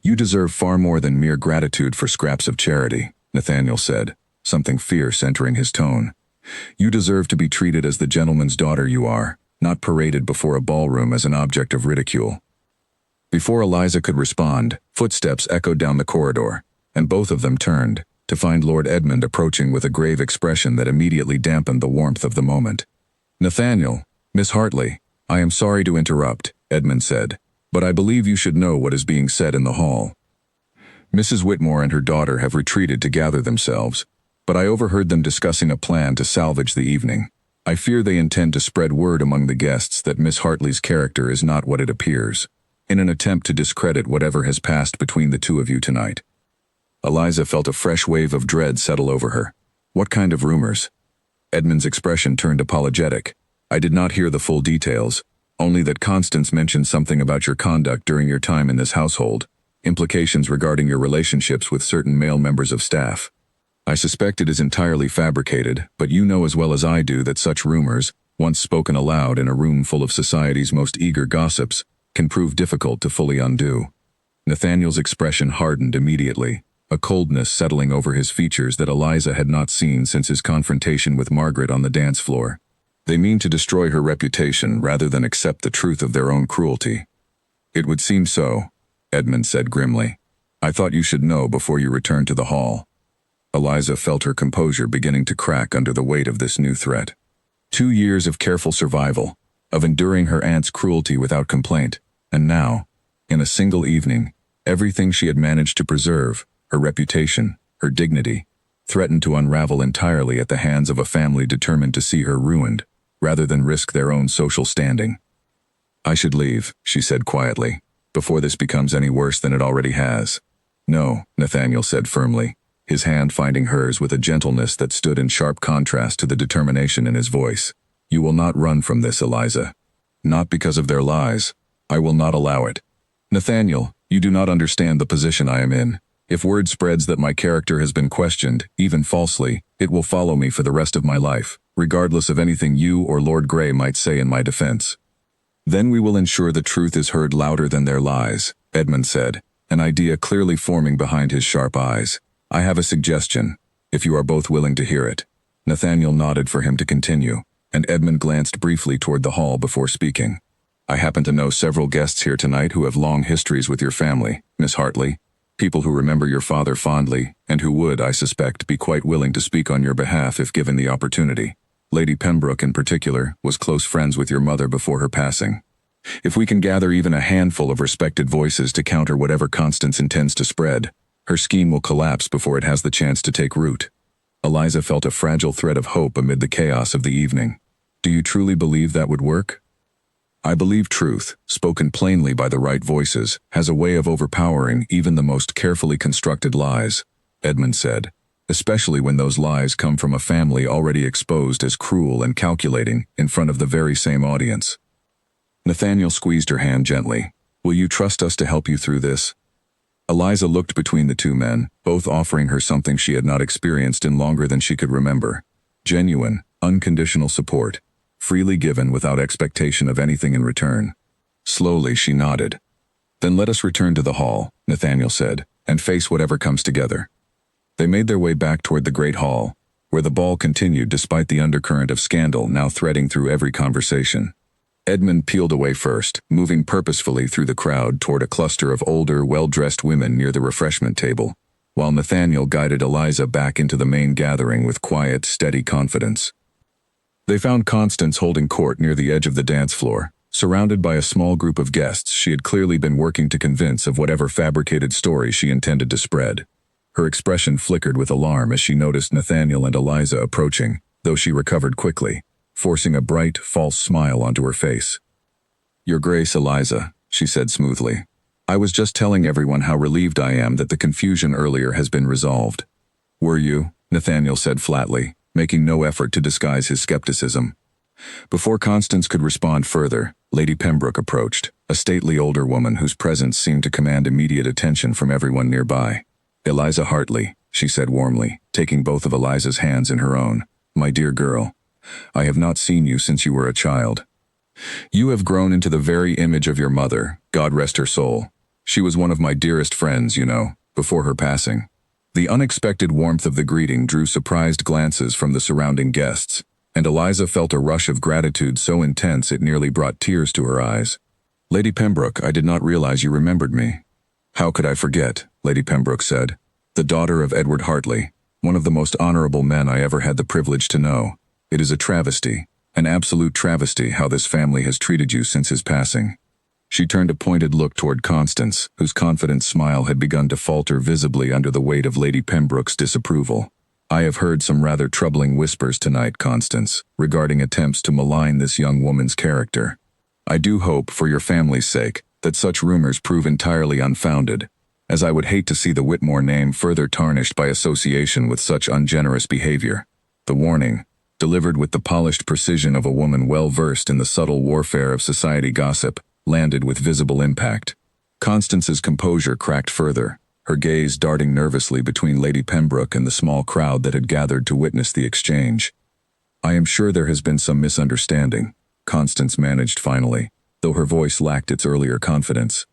"You deserve far more than mere gratitude for scraps of charity," Nathaniel said, something fierce entering his tone. "You deserve to be treated as the gentleman's daughter you are, not paraded before a ballroom as an object of ridicule." Before Eliza could respond, footsteps echoed down the corridor, and both of them turned, to find Lord Edmund approaching with a grave expression that immediately dampened the warmth of the moment. "Nathaniel, Miss Hartley, I am sorry to interrupt," Edmund said, "but I believe you should know what is being said in the hall." Mrs. Whitmore and her daughter have retreated to gather themselves, but I overheard them discussing a plan to salvage the evening. I fear they intend to spread word among the guests that Miss Hartley's character is not what it appears, in an attempt to discredit whatever has passed between the two of you tonight. Eliza felt a fresh wave of dread settle over her. "What kind of rumors?" Edmund's expression turned apologetic. "I did not hear the full details, only that Constance mentioned something about your conduct during your time in this household, implications regarding your relationships with certain male members of staff. I suspect it is entirely fabricated, but you know as well as I do that such rumors, once spoken aloud in a room full of society's most eager gossips, can prove difficult to fully undo." Nathaniel's expression hardened immediately, a coldness settling over his features that Eliza had not seen since his confrontation with Margaret on the dance floor. "They mean to destroy her reputation rather than accept the truth of their own cruelty." "It would seem so," Edmund said grimly. "I thought you should know before you returned to the hall." Eliza felt her composure beginning to crack under the weight of this new threat. 2 years of careful survival, of enduring her aunt's cruelty without complaint, and now, in a single evening, everything she had managed to preserve, her reputation, her dignity, threatened to unravel entirely at the hands of a family determined to see her ruined, rather than risk their own social standing. "I should leave," she said quietly, "before this becomes any worse than it already has." "No," Nathaniel said firmly, his hand finding hers with a gentleness that stood in sharp contrast to the determination in his voice. "You will not run from this, Eliza. Not because of their lies. I will not allow it. Nathaniel, you do not understand the position I am in. If word spreads that my character has been questioned, even falsely, it will follow me for the rest of my life, regardless of anything you or Lord Grey might say in my defense." "Then we will ensure the truth is heard louder than their lies," Edmund said, an idea clearly forming behind his sharp eyes. "I have a suggestion, if you are both willing to hear it." Nathaniel nodded for him to continue, and Edmund glanced briefly toward the hall before speaking. "I happen to know several guests here tonight who have long histories with your family, Miss Hartley, people who remember your father fondly, and who would, I suspect, be quite willing to speak on your behalf if given the opportunity. Lady Pembroke, in particular, was close friends with your mother before her passing. If we can gather even a handful of respected voices to counter whatever Constance intends to spread, her scheme will collapse before it has the chance to take root." Eliza felt a fragile thread of hope amid the chaos of the evening. "Do you truly believe that would work?" "I believe truth, spoken plainly by the right voices, has a way of overpowering even the most carefully constructed lies," Edmund said, "especially when those lies come from a family already exposed as cruel and calculating in front of the very same audience." Nathaniel squeezed her hand gently. "Will you trust us to help you through this?" Eliza looked between the two men, both offering her something she had not experienced in longer than she could remember. Genuine, unconditional support, freely given without expectation of anything in return. Slowly she nodded. "Then let us return to the hall," Nathaniel said, "and face whatever comes together." They made their way back toward the great hall, where the ball continued despite the undercurrent of scandal now threading through every conversation. Edmund peeled away first, moving purposefully through the crowd toward a cluster of older, well-dressed women near the refreshment table, while Nathaniel guided Eliza back into the main gathering with quiet, steady confidence. They found Constance holding court near the edge of the dance floor, surrounded by a small group of guests she had clearly been working to convince of whatever fabricated story she intended to spread. Her expression flickered with alarm as she noticed Nathaniel and Eliza approaching, though she recovered quickly, forcing a bright, false smile onto her face. "Your Grace, Eliza," she said smoothly. "I was just telling everyone how relieved I am that the confusion earlier has been resolved." "Were you?" Nathaniel said flatly, making no effort to disguise his skepticism. Before Constance could respond further, Lady Pembroke approached, a stately older woman whose presence seemed to command immediate attention from everyone nearby. "Eliza Hartley," she said warmly, taking both of Eliza's hands in her own. "My dear girl, I have not seen you since you were a child. You have grown into the very image of your mother, God rest her soul. She was one of my dearest friends, you know, before her passing." The unexpected warmth of the greeting drew surprised glances from the surrounding guests, and Eliza felt a rush of gratitude so intense it nearly brought tears to her eyes. "Lady Pembroke, I did not realize you remembered me." "How could I forget?" Lady Pembroke said. "The daughter of Edward Hartley, one of the most honorable men I ever had the privilege to know. It is a travesty, an absolute travesty, how this family has treated you since his passing." She turned a pointed look toward Constance, whose confident smile had begun to falter visibly under the weight of Lady Pembroke's disapproval. "I have heard some rather troubling whispers tonight, Constance, regarding attempts to malign this young woman's character. I do hope, for your family's sake, that such rumors prove entirely unfounded, as I would hate to see the Whitmore name further tarnished by association with such ungenerous behavior." The warning, delivered with the polished precision of a woman well versed in the subtle warfare of society gossip, landed with visible impact. Constance's composure cracked further, her gaze darting nervously between Lady Pembroke and the small crowd that had gathered to witness the exchange. "I am sure there has been some misunderstanding," Constance managed finally, though her voice lacked its earlier confidence.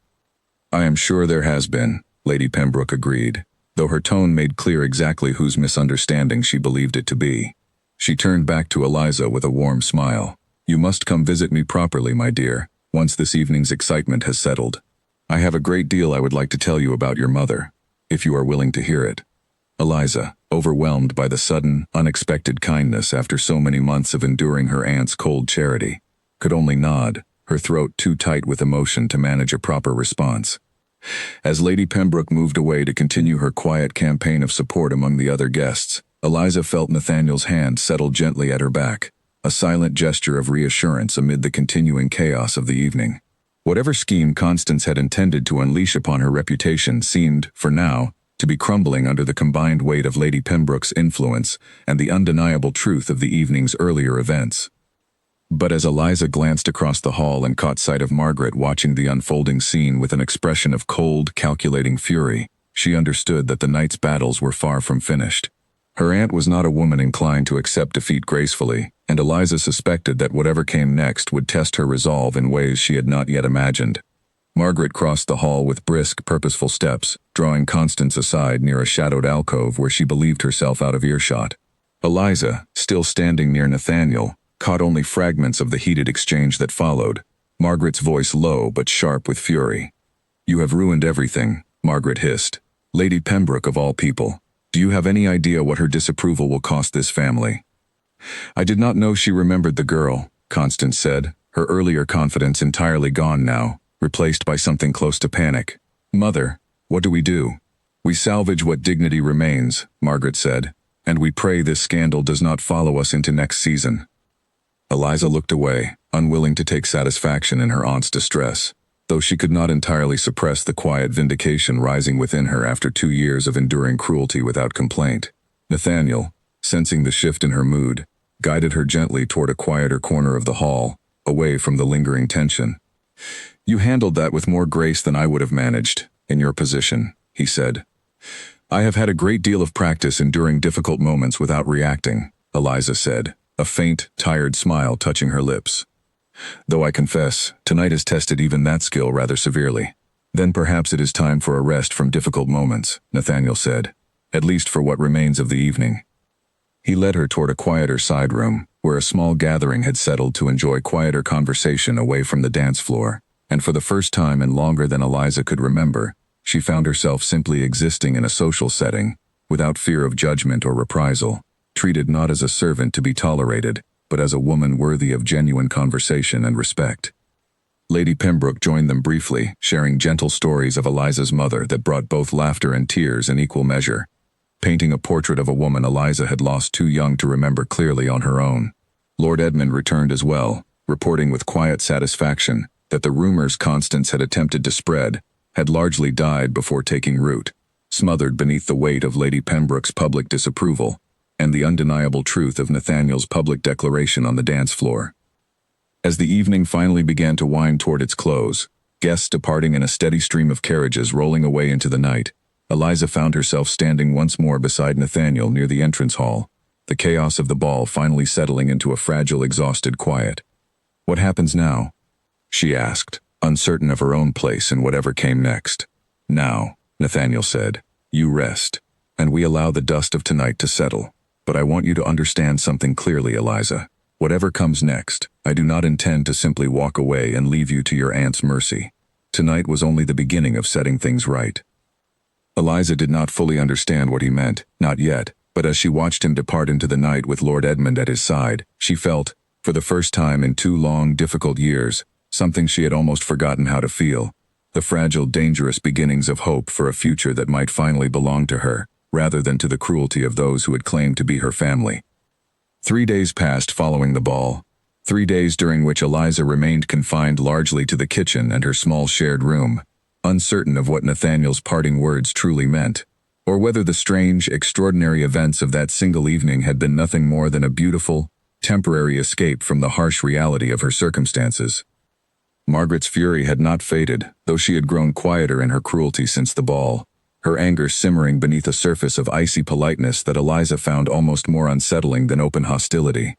"I am sure there has been," Lady Pembroke agreed, though her tone made clear exactly whose misunderstanding she believed it to be. She turned back to Eliza with a warm smile. "You must come visit me properly, my dear, once this evening's excitement has settled. I have a great deal I would like to tell you about your mother, if you are willing to hear it." Eliza, overwhelmed by the sudden, unexpected kindness after so many months of enduring her aunt's cold charity, could only nod, her throat too tight with emotion to manage a proper response. As Lady Pembroke moved away to continue her quiet campaign of support among the other guests, Eliza felt Nathaniel's hand settle gently at her back, a silent gesture of reassurance amid the continuing chaos of the evening. Whatever scheme Constance had intended to unleash upon her reputation seemed, for now, to be crumbling under the combined weight of Lady Pembroke's influence and the undeniable truth of the evening's earlier events. But as Eliza glanced across the hall and caught sight of Margaret watching the unfolding scene with an expression of cold, calculating fury, she understood that the night's battles were far from finished. Her aunt was not a woman inclined to accept defeat gracefully, and Eliza suspected that whatever came next would test her resolve in ways she had not yet imagined. Margaret crossed the hall with brisk, purposeful steps, drawing Constance aside near a shadowed alcove where she believed herself out of earshot. Eliza, still standing near Nathaniel, caught only fragments of the heated exchange that followed, Margaret's voice low but sharp with fury. "You have ruined everything," Margaret hissed. "Lady Pembroke of all people. Do you have any idea what her disapproval will cost this family?" "I did not know she remembered the girl," Constance said, her earlier confidence entirely gone now, replaced by something close to panic. "Mother, what do we do?" "We salvage what dignity remains," Margaret said, "and we pray this scandal does not follow us into next season." Eliza looked away, unwilling to take satisfaction in her aunt's distress, though she could not entirely suppress the quiet vindication rising within her after 2 years of enduring cruelty without complaint. Nathaniel, sensing the shift in her mood, guided her gently toward a quieter corner of the hall, away from the lingering tension. "You handled that with more grace than I would have managed, in your position," he said. "I have had a great deal of practice enduring difficult moments without reacting," Eliza said, a faint, tired smile touching her lips. "Though I confess, tonight has tested even that skill rather severely. Then perhaps it is time for a rest from difficult moments," Nathaniel said, "at least for what remains of the evening." He led her toward a quieter side room, where a small gathering had settled to enjoy quieter conversation away from the dance floor, and for the first time in longer than Eliza could remember, she found herself simply existing in a social setting, without fear of judgment or reprisal, treated not as a servant to be tolerated, but as a woman worthy of genuine conversation and respect. Lady Pembroke joined them briefly, sharing gentle stories of Eliza's mother that brought both laughter and tears in equal measure, painting a portrait of a woman Eliza had lost too young to remember clearly on her own. Lord Edmund returned as well, reporting with quiet satisfaction that the rumors Constance had attempted to spread had largely died before taking root, smothered beneath the weight of Lady Pembroke's public disapproval and the undeniable truth of Nathaniel's public declaration on the dance floor. As the evening finally began to wind toward its close, guests departing in a steady stream of carriages rolling away into the night, Eliza found herself standing once more beside Nathaniel near the entrance hall, the chaos of the ball finally settling into a fragile, exhausted quiet. "What happens now?" she asked, uncertain of her own place in whatever came next. "Now," Nathaniel said, "you rest. and we allow the dust of tonight to settle. But I want you to understand something clearly, Eliza. Whatever comes next, I do not intend to simply walk away and leave you to your aunt's mercy. Tonight was only the beginning of setting things right. Eliza did not fully understand what he meant, not yet, but as she watched him depart into the night with Lord Edmund at his side, she felt, for the first time in 2 long, difficult years, something she had almost forgotten how to feel, the fragile, dangerous beginnings of hope for a future that might finally belong to her, rather than to the cruelty of those who had claimed to be her family. 3 days passed following the ball, 3 days during which Eliza remained confined largely to the kitchen and her small shared room, uncertain of what Nathaniel's parting words truly meant, or whether the strange, extraordinary events of that single evening had been nothing more than a beautiful, temporary escape from the harsh reality of her circumstances. Margaret's fury had not faded, though she had grown quieter in her cruelty since the ball, her anger simmering beneath a surface of icy politeness that Eliza found almost more unsettling than open hostility.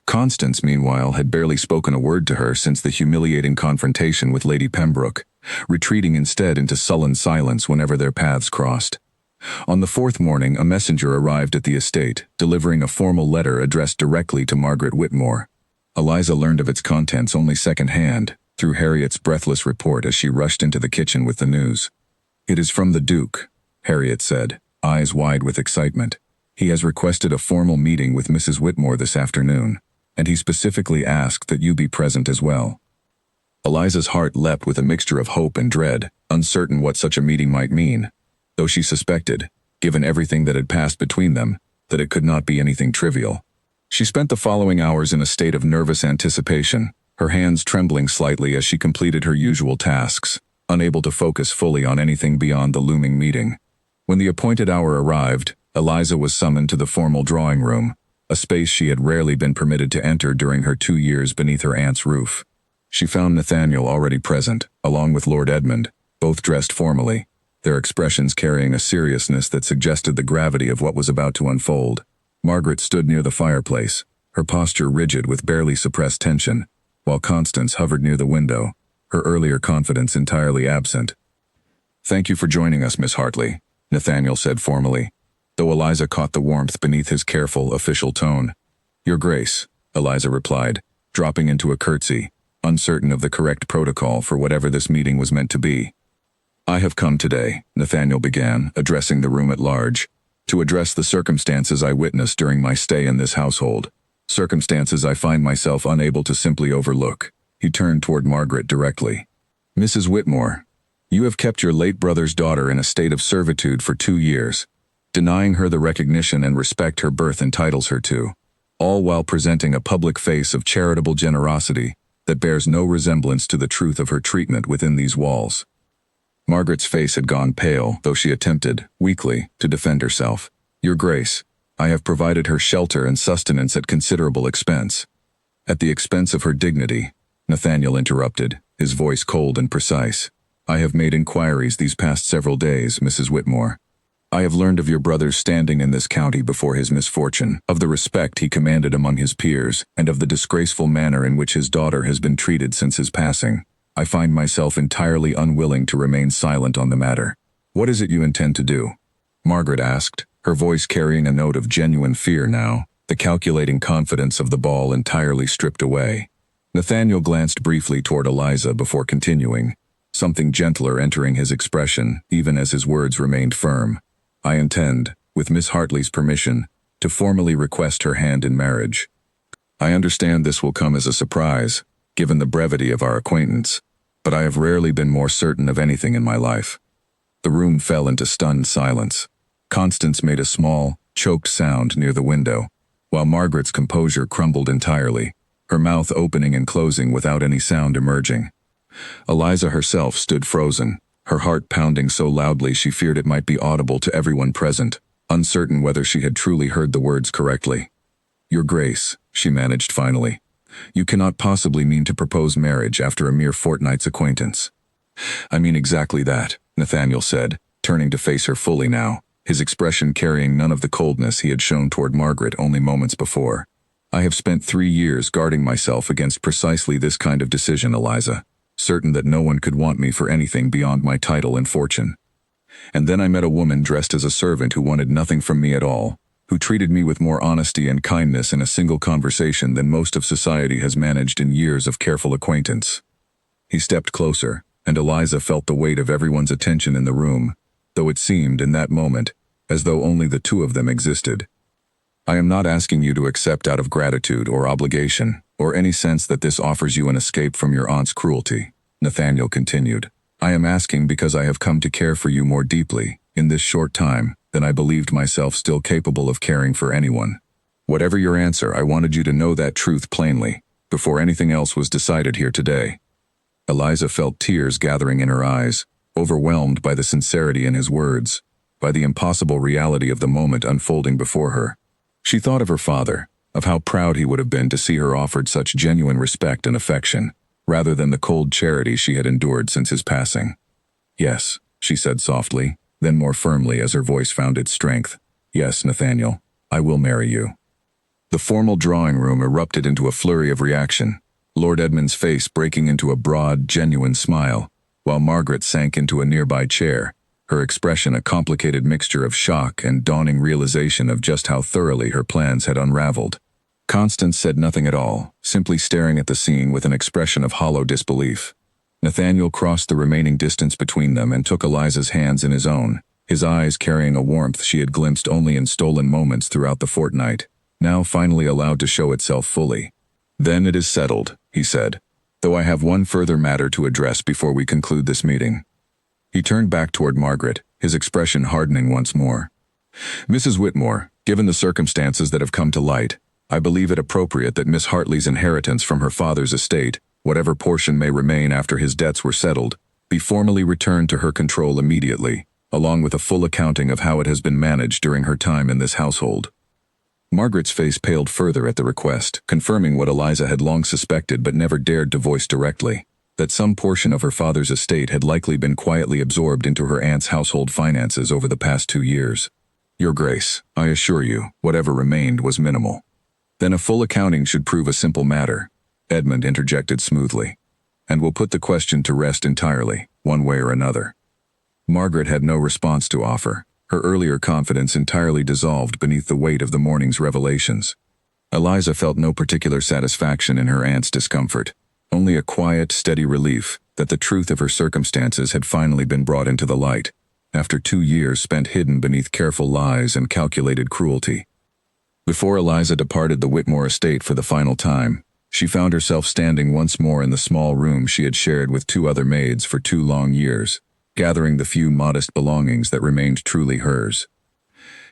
Constance, meanwhile, had barely spoken a word to her since the humiliating confrontation with Lady Pembroke, retreating instead into sullen silence whenever their paths crossed. On the 4th morning, a messenger arrived at the estate, delivering a formal letter addressed directly to Margaret Whitmore. Eliza learned of its contents only second-hand, through Harriet's breathless report as she rushed into the kitchen with the news. "It is from the Duke," Harriet said, eyes wide with excitement. "He has requested a formal meeting with Mrs. Whitmore this afternoon, and he specifically asked that you be present as well." Eliza's heart leapt with a mixture of hope and dread, uncertain what such a meeting might mean, though she suspected, given everything that had passed between them, that it could not be anything trivial. She spent the following hours in a state of nervous anticipation, her hands trembling slightly as she completed her usual tasks, unable to focus fully on anything beyond the looming meeting. When the appointed hour arrived, Eliza was summoned to the formal drawing room, a space she had rarely been permitted to enter during her 2 years beneath her aunt's roof. She found Nathaniel already present, along with Lord Edmund, both dressed formally, their expressions carrying a seriousness that suggested the gravity of what was about to unfold. Margaret stood near the fireplace, her posture rigid with barely suppressed tension, while Constance hovered near the window, her earlier confidence entirely absent. "Thank you for joining us, Miss Hartley," Nathaniel said formally, though Eliza caught the warmth beneath his careful, official tone. "Your Grace," Eliza replied, dropping into a curtsy, uncertain of the correct protocol for whatever this meeting was meant to be. "I have come today," Nathaniel began, addressing the room at large, "to address the circumstances I witnessed during my stay in this household, circumstances I find myself unable to simply overlook." He turned toward Margaret directly. "Mrs. Whitmore, you have kept your late brother's daughter in a state of servitude for 2 years, denying her the recognition and respect her birth entitles her to, all while presenting a public face of charitable generosity that bears no resemblance to the truth of her treatment within these walls." Margaret's face had gone pale, though she attempted, weakly, to defend herself. "Your Grace, I have provided her shelter and sustenance at considerable expense." "At the expense of her dignity," Nathaniel interrupted, his voice cold and precise. "I have made inquiries these past several days, Mrs. Whitmore. I have learned of your brother's standing in this county before his misfortune, of the respect he commanded among his peers, and of the disgraceful manner in which his daughter has been treated since his passing. I find myself entirely unwilling to remain silent on the matter." "What is it you intend to do?" Margaret asked, her voice carrying a note of genuine fear now, the calculating confidence of the ball entirely stripped away. Nathaniel glanced briefly toward Eliza before continuing, something gentler entering his expression, even as his words remained firm. "I intend, with Miss Hartley's permission, to formally request her hand in marriage. I understand this will come as a surprise, given the brevity of our acquaintance, but I have rarely been more certain of anything in my life." The room fell into stunned silence. Constance made a small, choked sound near the window, while Margaret's composure crumbled entirely, her mouth opening and closing without any sound emerging. Eliza herself stood frozen, her heart pounding so loudly she feared it might be audible to everyone present, uncertain whether she had truly heard the words correctly. "Your Grace," she managed finally, "you cannot possibly mean to propose marriage after a mere fortnight's acquaintance." "I mean exactly that," Nathaniel said, turning to face her fully now, his expression carrying none of the coldness he had shown toward Margaret only moments before. "I have spent 3 years guarding myself against precisely this kind of decision, Eliza, certain that no one could want me for anything beyond my title and fortune. And then I met a woman dressed as a servant who wanted nothing from me at all, who treated me with more honesty and kindness in a single conversation than most of society has managed in years of careful acquaintance. He stepped closer, and Eliza felt the weight of everyone's attention in the room, though it seemed, in that moment, as though only the two of them existed. I am not asking you to accept out of gratitude or obligation, or any sense that this offers you an escape from your aunt's cruelty, Nathaniel continued. I am asking because I have come to care for you more deeply, in this short time, than I believed myself still capable of caring for anyone. Whatever your answer, I wanted you to know that truth plainly, before anything else was decided here today. Eliza felt tears gathering in her eyes, overwhelmed by the sincerity in his words, by the impossible reality of the moment unfolding before her. She thought of her father, of how proud he would have been to see her offered such genuine respect and affection, rather than the cold charity she had endured since his passing. Yes, she said softly, then more firmly as her voice found its strength. Yes, Nathaniel, I will marry you. The formal drawing room erupted into a flurry of reaction, Lord Edmund's face breaking into a broad, genuine smile, while Margaret sank into a nearby chair, her expression a complicated mixture of shock and dawning realization of just how thoroughly her plans had unraveled. Constance said nothing at all, simply staring at the scene with an expression of hollow disbelief. Nathaniel crossed the remaining distance between them and took Eliza's hands in his own, his eyes carrying a warmth she had glimpsed only in stolen moments throughout the fortnight, now finally allowed to show itself fully. Then it is settled, he said, though I have one further matter to address before we conclude this meeting. He turned back toward Margaret, his expression hardening once more. Mrs. Whitmore, given the circumstances that have come to light, I believe it appropriate that Miss Hartley's inheritance from her father's estate, whatever portion may remain after his debts were settled, be formally returned to her control immediately, along with a full accounting of how it has been managed during her time in this household. Margaret's face paled further at the request, confirming what Eliza had long suspected but never dared to voice directly, that some portion of her father's estate had likely been quietly absorbed into her aunt's household finances over the past 2 years. Your Grace, I assure you, whatever remained was minimal. Then a full accounting should prove a simple matter, Edmund interjected smoothly, and will put the question to rest entirely, one way or another. Margaret had no response to offer, her earlier confidence entirely dissolved beneath the weight of the morning's revelations. Eliza felt no particular satisfaction in her aunt's discomfort, only a quiet, steady relief that the truth of her circumstances had finally been brought into the light, after 2 years spent hidden beneath careful lies and calculated cruelty. Before Eliza departed the Whitmore estate for the final time, she found herself standing once more in the small room she had shared with 2 other maids for 2 long years, gathering the few modest belongings that remained truly hers.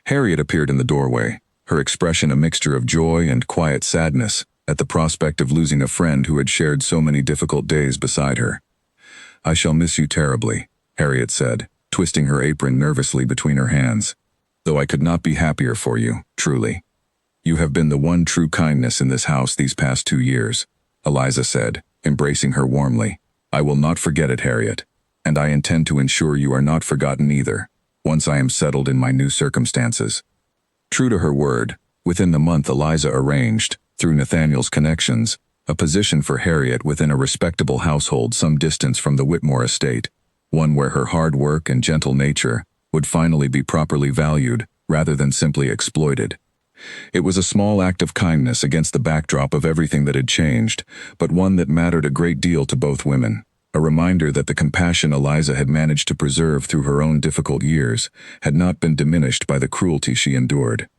Harriet appeared in the doorway, her expression a mixture of joy and quiet sadness at the prospect of losing a friend who had shared so many difficult days beside her. I shall miss you terribly, Harriet said, twisting her apron nervously between her hands, though I could not be happier for you, truly. You have been the one true kindness in this house these past 2 years, Eliza said, embracing her warmly. I will not forget it, Harriet, and I intend to ensure you are not forgotten either, once I am settled in my new circumstances. True to her word, within the month Eliza arranged, through Nathaniel's connections, a position for Harriet within a respectable household some distance from the Whitmore estate, one where her hard work and gentle nature would finally be properly valued rather than simply exploited. It was a small act of kindness against the backdrop of everything that had changed, but one that mattered a great deal to both women, a reminder that the compassion Eliza had managed to preserve through her own difficult years had not been diminished by the cruelty she endured.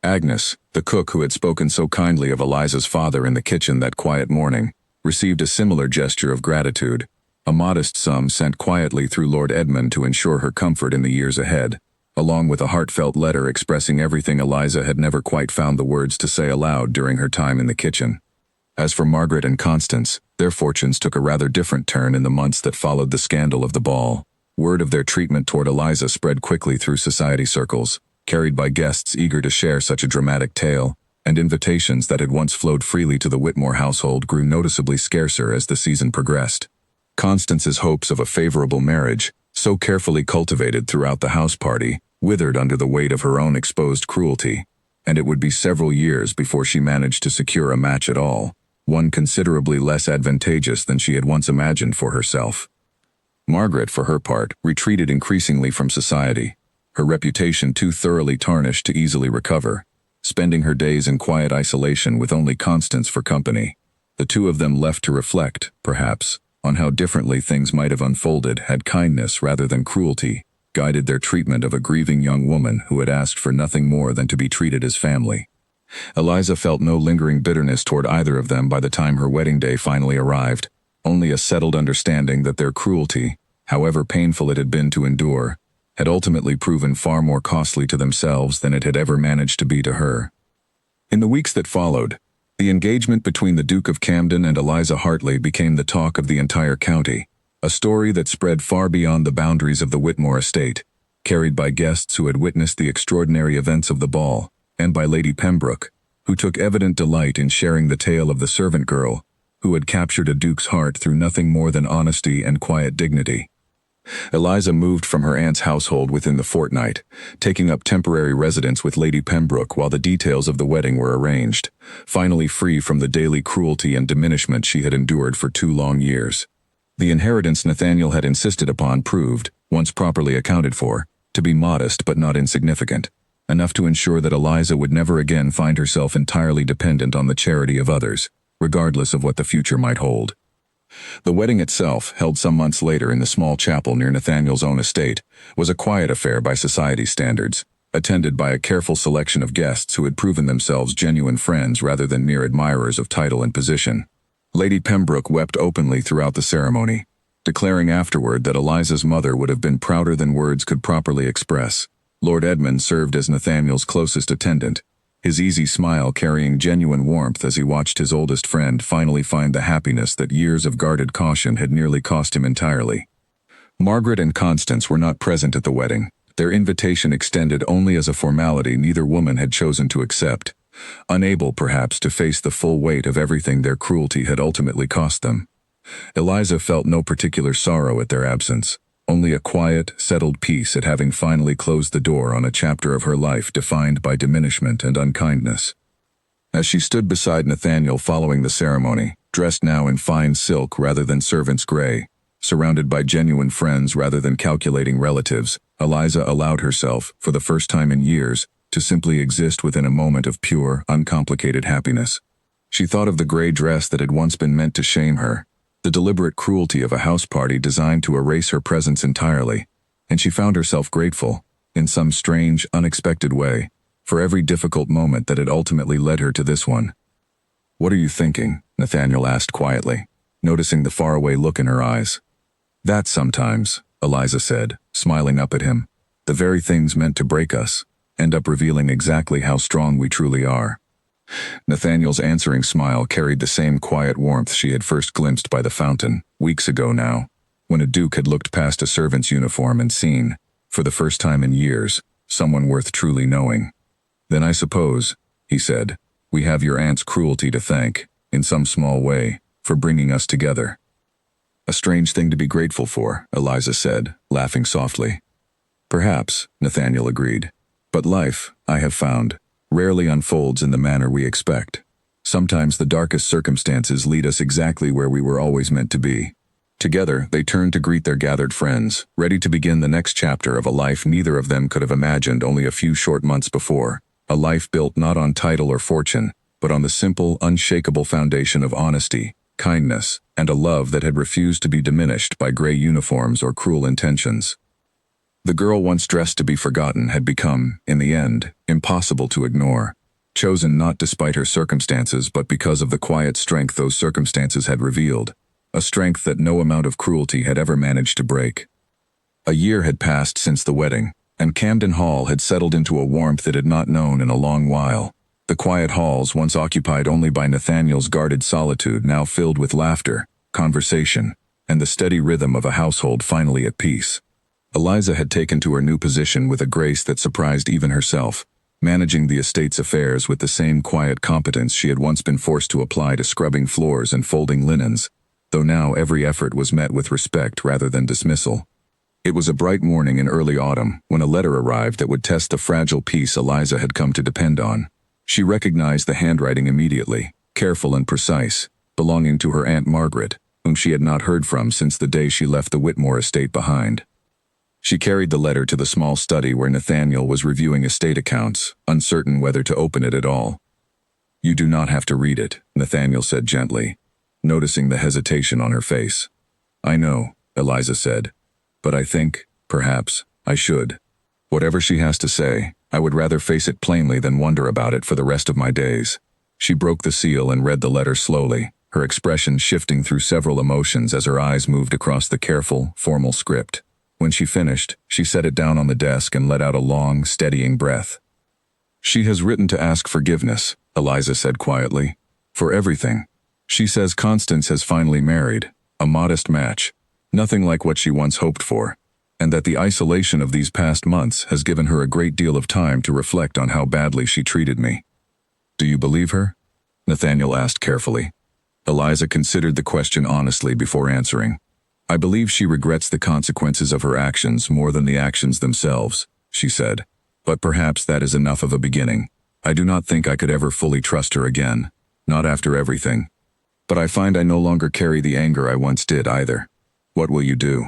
Agnes, the cook who had spoken so kindly of Eliza's father in the kitchen that quiet morning, received a similar gesture of gratitude, a modest sum sent quietly through Lord Edmund to ensure her comfort in the years ahead, along with a heartfelt letter expressing everything Eliza had never quite found the words to say aloud during her time in the kitchen. As for Margaret and Constance, their fortunes took a rather different turn in the months that followed the scandal of the ball. Word of their treatment toward Eliza spread quickly through society circles, carried by guests eager to share such a dramatic tale, and invitations that had once flowed freely to the Whitmore household grew noticeably scarcer as the season progressed. Constance's hopes of a favorable marriage, so carefully cultivated throughout the house party, withered under the weight of her own exposed cruelty, and it would be several years before she managed to secure a match at all, one considerably less advantageous than she had once imagined for herself. Margaret, for her part, retreated increasingly from society, her reputation too thoroughly tarnished to easily recover, spending her days in quiet isolation with only Constance for company. The two of them left to reflect, perhaps, on how differently things might have unfolded had kindness rather than cruelty guided their treatment of a grieving young woman who had asked for nothing more than to be treated as family. Eliza felt no lingering bitterness toward either of them by the time her wedding day finally arrived, only a settled understanding that their cruelty, however painful it had been to endure, had ultimately proven far more costly to themselves than it had ever managed to be to her. In the weeks that followed, the engagement between the Duke of Camden and Eliza Hartley became the talk of the entire county, a story that spread far beyond the boundaries of the Whitmore estate, carried by guests who had witnessed the extraordinary events of the ball, and by Lady Pembroke, who took evident delight in sharing the tale of the servant girl, who had captured a duke's heart through nothing more than honesty and quiet dignity. Eliza moved from her aunt's household within the fortnight, taking up temporary residence with Lady Pembroke while the details of the wedding were arranged, finally free from the daily cruelty and diminishment she had endured for 2 long years. The inheritance Nathaniel had insisted upon proved, once properly accounted for, to be modest but not insignificant, enough to ensure that Eliza would never again find herself entirely dependent on the charity of others, regardless of what the future might hold. The wedding itself, held some months later in the small chapel near Nathaniel's own estate, was a quiet affair by society's standards, attended by a careful selection of guests who had proven themselves genuine friends rather than mere admirers of title and position. Lady Pembroke wept openly throughout the ceremony, declaring afterward that Eliza's mother would have been prouder than words could properly express. Lord Edmund served as Nathaniel's closest attendant, his easy smile carrying genuine warmth as he watched his oldest friend finally find the happiness that years of guarded caution had nearly cost him entirely. Margaret and Constance were not present at the wedding, their invitation extended only as a formality neither woman had chosen to accept, unable perhaps to face the full weight of everything their cruelty had ultimately cost them. Eliza felt no particular sorrow at their absence, only a quiet, settled peace at having finally closed the door on a chapter of her life defined by diminishment and unkindness. As she stood beside Nathaniel following the ceremony, dressed now in fine silk rather than servant's gray, surrounded by genuine friends rather than calculating relatives, Eliza allowed herself, for the first time in years, to simply exist within a moment of pure, uncomplicated happiness. She thought of the gray dress that had once been meant to shame her, the deliberate cruelty of a house party designed to erase her presence entirely, and she found herself grateful, in some strange, unexpected way, for every difficult moment that had ultimately led her to this one. "What are you thinking?" Nathaniel asked quietly, noticing the faraway look in her eyes. "That sometimes," Eliza said, smiling up at him, "the very things meant to break us end up revealing exactly how strong we truly are." Nathaniel's answering smile carried the same quiet warmth she had first glimpsed by the fountain, weeks ago now, when a duke had looked past a servant's uniform and seen, for the first time in years, someone worth truly knowing. "Then I suppose," he said, "we have your aunt's cruelty to thank, in some small way, for bringing us together." "A strange thing to be grateful for," Eliza said, laughing softly. "Perhaps," Nathaniel agreed. "But life, I have found, rarely unfolds in the manner we expect. Sometimes the darkest circumstances lead us exactly where we were always meant to be." Together, they turned to greet their gathered friends, ready to begin the next chapter of a life neither of them could have imagined only a few short months before, a life built not on title or fortune, but on the simple, unshakable foundation of honesty, kindness, and a love that had refused to be diminished by gray uniforms or cruel intentions. The girl once dressed to be forgotten had become, in the end, impossible to ignore, chosen not despite her circumstances but because of the quiet strength those circumstances had revealed, a strength that no amount of cruelty had ever managed to break. A year had passed since the wedding, and Camden Hall had settled into a warmth it had not known in a long while. The quiet halls, once occupied only by Nathaniel's guarded solitude, now filled with laughter, conversation, and the steady rhythm of a household finally at peace. Eliza had taken to her new position with a grace that surprised even herself, managing the estate's affairs with the same quiet competence she had once been forced to apply to scrubbing floors and folding linens, though now every effort was met with respect rather than dismissal. It was a bright morning in early autumn when a letter arrived that would test the fragile peace Eliza had come to depend on. She recognized the handwriting immediately, careful and precise, belonging to her Aunt Margaret, whom she had not heard from since the day she left the Whitmore estate behind. She carried the letter to the small study where Nathaniel was reviewing estate accounts, uncertain whether to open it at all. "You do not have to read it," Nathaniel said gently, noticing the hesitation on her face. "I know," Eliza said, "but I think, perhaps, I should. Whatever she has to say, I would rather face it plainly than wonder about it for the rest of my days." She broke the seal and read the letter slowly, her expression shifting through several emotions as her eyes moved across the careful, formal script. When she finished, she set it down on the desk and let out a long, steadying breath. "She has written to ask forgiveness," Eliza said quietly, "for everything. She says Constance has finally married, a modest match, nothing like what she once hoped for, and that the isolation of these past months has given her a great deal of time to reflect on how badly she treated me." "Do you believe her?" Nathaniel asked carefully. Eliza considered the question honestly before answering. "I believe she regrets the consequences of her actions more than the actions themselves," she said. "But perhaps that is enough of a beginning. I do not think I could ever fully trust her again, not after everything. But I find I no longer carry the anger I once did either. What will you do?"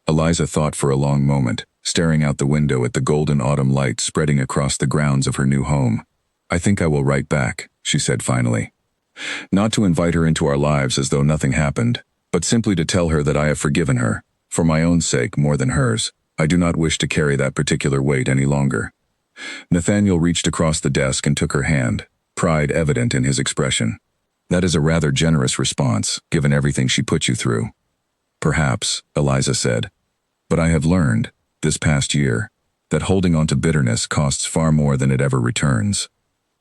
Eliza thought for a long moment, staring out the window at the golden autumn light spreading across the grounds of her new home. "I think I will write back," she said finally. "Not to invite her into our lives as though nothing happened, but simply to tell her that I have forgiven her, for my own sake more than hers. I do not wish to carry that particular weight any longer." Nathaniel reached across the desk and took her hand, pride evident in his expression. "That is a rather generous response, given everything she put you through." "Perhaps," Eliza said. "But I have learned, this past year, that holding on to bitterness costs far more than it ever returns.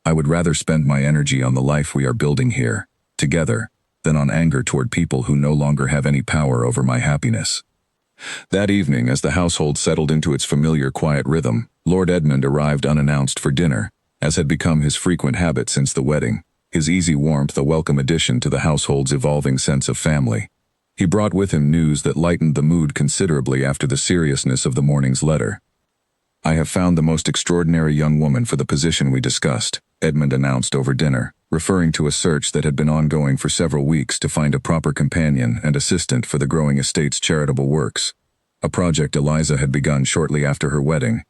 I would rather spend my energy on the life we are building here, together, than on anger toward people who no longer have any power over my happiness." That evening, as the household settled into its familiar quiet rhythm, Lord Edmund arrived unannounced for dinner, as had become his frequent habit since the wedding, his easy warmth a welcome addition to the household's evolving sense of family. He brought with him news that lightened the mood considerably after the seriousness of the morning's letter. "I have found the most extraordinary young woman for the position we discussed," Edmund announced over dinner, referring to a search that had been ongoing for several weeks to find a proper companion and assistant for the growing estate's charitable works, a project Eliza had begun shortly after her wedding,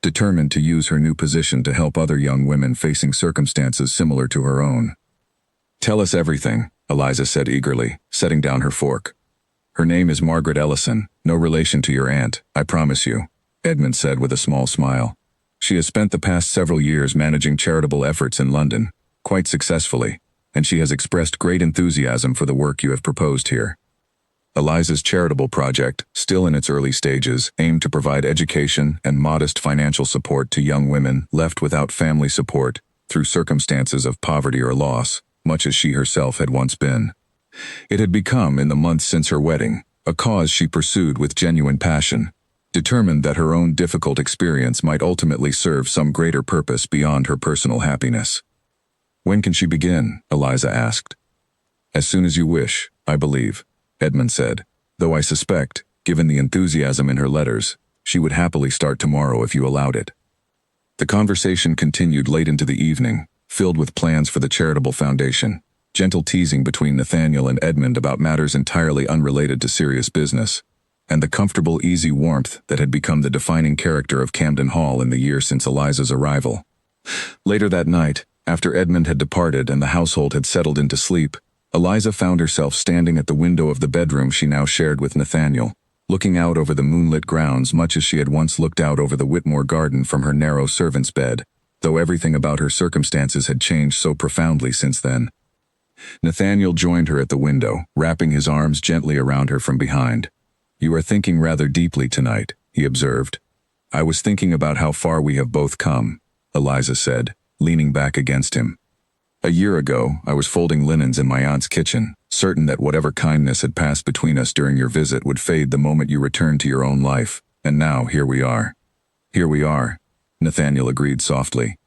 determined to use her new position to help other young women facing circumstances similar to her own. "Tell us everything," Eliza said eagerly, setting down her fork. "Her name is Margaret Ellison, no relation to your aunt, I promise you," Edmund said with a small smile. "She has spent the past several years managing charitable efforts in London, quite successfully, and she has expressed great enthusiasm for the work you have proposed here." Eliza's charitable project, still in its early stages, aimed to provide education and modest financial support to young women left without family support through circumstances of poverty or loss, much as she herself had once been. It had become, in the months since her wedding, a cause she pursued with genuine passion, determined that her own difficult experience might ultimately serve some greater purpose beyond her personal happiness. "When can she begin?" Eliza asked. "As soon as you wish, I believe," Edmund said, "though I suspect, given the enthusiasm in her letters, she would happily start tomorrow if you allowed it." The conversation continued late into the evening, filled with plans for the charitable foundation, gentle teasing between Nathaniel and Edmund about matters entirely unrelated to serious business, and the comfortable, easy warmth that had become the defining character of Camden Hall in the year since Eliza's arrival. Later that night, after Edmund had departed and the household had settled into sleep, Eliza found herself standing at the window of the bedroom she now shared with Nathaniel, looking out over the moonlit grounds much as she had once looked out over the Whitmore garden from her narrow servant's bed, though everything about her circumstances had changed so profoundly since then. Nathaniel joined her at the window, wrapping his arms gently around her from behind. "You are thinking rather deeply tonight," he observed. "I was thinking about how far we have both come," Eliza said, leaning back against him. "A year ago, I was folding linens in my aunt's kitchen, certain that whatever kindness had passed between us during your visit would fade the moment you returned to your own life, and now here we are." "Here we are," Nathaniel agreed softly.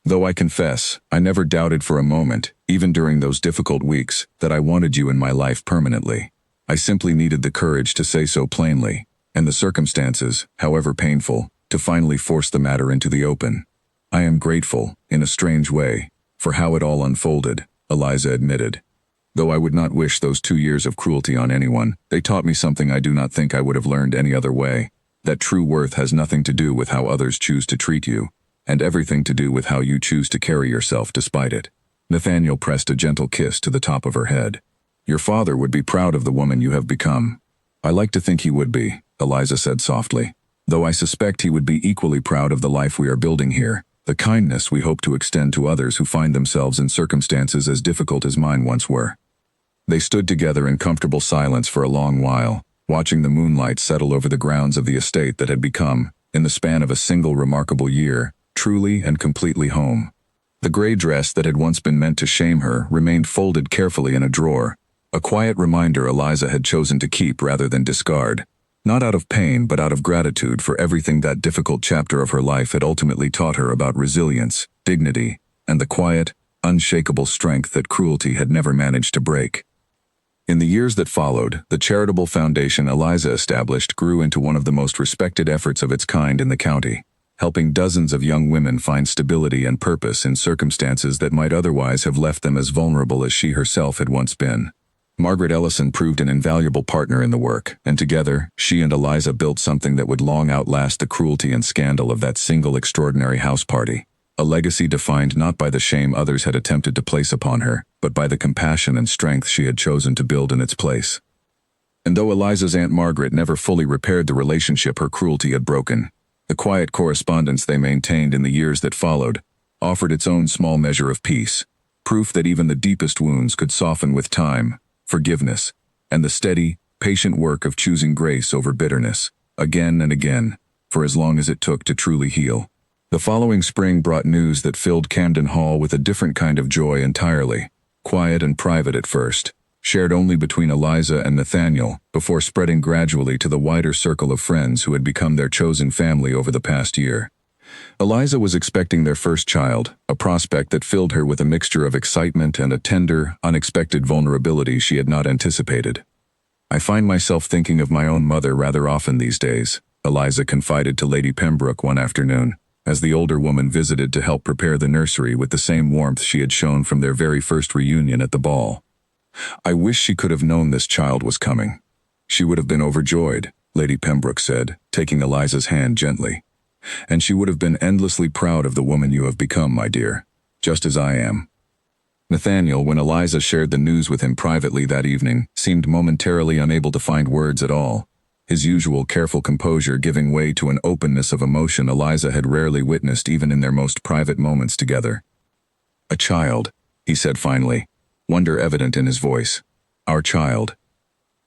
"Though I confess, I never doubted for a moment, even during those difficult weeks, that I wanted you in my life permanently. I simply needed the courage to say so plainly, and the circumstances, however painful, to finally force the matter into the open. I am grateful, in a strange way, for how it all unfolded," Eliza admitted. Though I would not wish those 2 years of cruelty on anyone, they taught me something I do not think I would have learned any other way. That true worth has nothing to do with how others choose to treat you, and everything to do with how you choose to carry yourself despite it. Nathaniel pressed a gentle kiss to the top of her head. Your father would be proud of the woman you have become. I like to think he would be, Eliza said softly. Though I suspect he would be equally proud of the life we are building here, the kindness we hope to extend to others who find themselves in circumstances as difficult as mine once were. They stood together in comfortable silence for a long while, watching the moonlight settle over the grounds of the estate that had become, in the span of a single remarkable year, truly and completely home. The gray dress that had once been meant to shame her remained folded carefully in a drawer, a quiet reminder Eliza had chosen to keep rather than discard, not out of pain but out of gratitude for everything that difficult chapter of her life had ultimately taught her about resilience, dignity, and the quiet, unshakable strength that cruelty had never managed to break. In the years that followed, the charitable foundation Eliza established grew into one of the most respected efforts of its kind in the county, helping dozens of young women find stability and purpose in circumstances that might otherwise have left them as vulnerable as she herself had once been. Margaret Ellison proved an invaluable partner in the work, and together, she and Eliza built something that would long outlast the cruelty and scandal of that single extraordinary house party. A legacy defined not by the shame others had attempted to place upon her, but by the compassion and strength she had chosen to build in its place. And though Eliza's Aunt Margaret never fully repaired the relationship her cruelty had broken, the quiet correspondence they maintained in the years that followed offered its own small measure of peace, proof that even the deepest wounds could soften with time, forgiveness, and the steady, patient work of choosing grace over bitterness, again and again, for as long as it took to truly heal. The following spring brought news that filled Camden Hall with a different kind of joy entirely, quiet and private at first, shared only between Eliza and Nathaniel, before spreading gradually to the wider circle of friends who had become their chosen family over the past year. Eliza was expecting their first child, a prospect that filled her with a mixture of excitement and a tender, unexpected vulnerability she had not anticipated. I find myself thinking of my own mother rather often these days, Eliza confided to Lady Pembroke one afternoon, as the older woman visited to help prepare the nursery with the same warmth she had shown from their very first reunion at the ball. I wish she could have known this child was coming. She would have been overjoyed, Lady Pembroke said, taking Eliza's hand gently. And she would have been endlessly proud of the woman you have become, my dear, just as I am. Nathaniel, when Eliza shared the news with him privately that evening, seemed momentarily unable to find words at all, his usual careful composure giving way to an openness of emotion Eliza had rarely witnessed even in their most private moments together. A child, he said finally, wonder evident in his voice. Our child.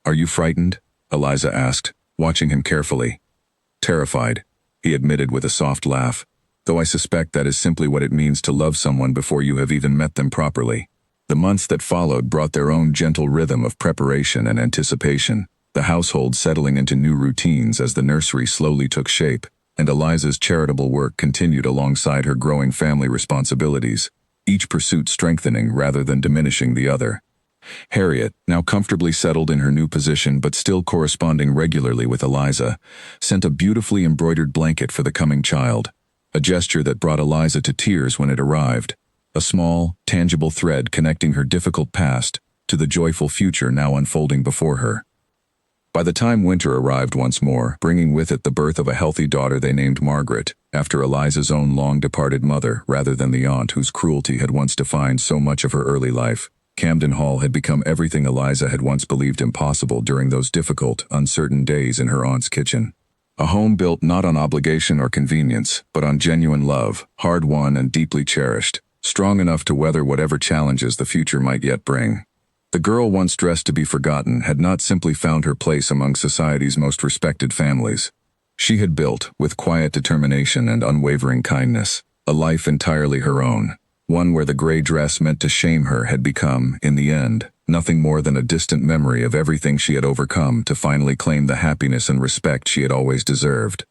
Are you frightened? Eliza asked, watching him carefully. Terrified, he admitted with a soft laugh, though I suspect that is simply what it means to love someone before you have even met them properly. The months that followed brought their own gentle rhythm of preparation and anticipation, the household settling into new routines as the nursery slowly took shape, and Eliza's charitable work continued alongside her growing family responsibilities, each pursuit strengthening rather than diminishing the other. Harriet, now comfortably settled in her new position but still corresponding regularly with Eliza, sent a beautifully embroidered blanket for the coming child, a gesture that brought Eliza to tears when it arrived, a small, tangible thread connecting her difficult past to the joyful future now unfolding before her. By the time winter arrived once more, bringing with it the birth of a healthy daughter they named Margaret, after Eliza's own long-departed mother rather than the aunt whose cruelty had once defined so much of her early life, Camden Hall had become everything Eliza had once believed impossible during those difficult, uncertain days in her aunt's kitchen. A home built not on obligation or convenience, but on genuine love, hard-won and deeply cherished, strong enough to weather whatever challenges the future might yet bring. The girl once dressed to be forgotten had not simply found her place among society's most respected families. She had built, with quiet determination and unwavering kindness, a life entirely her own, one where the gray dress meant to shame her had become, in the end, nothing more than a distant memory of everything she had overcome to finally claim the happiness and respect she had always deserved.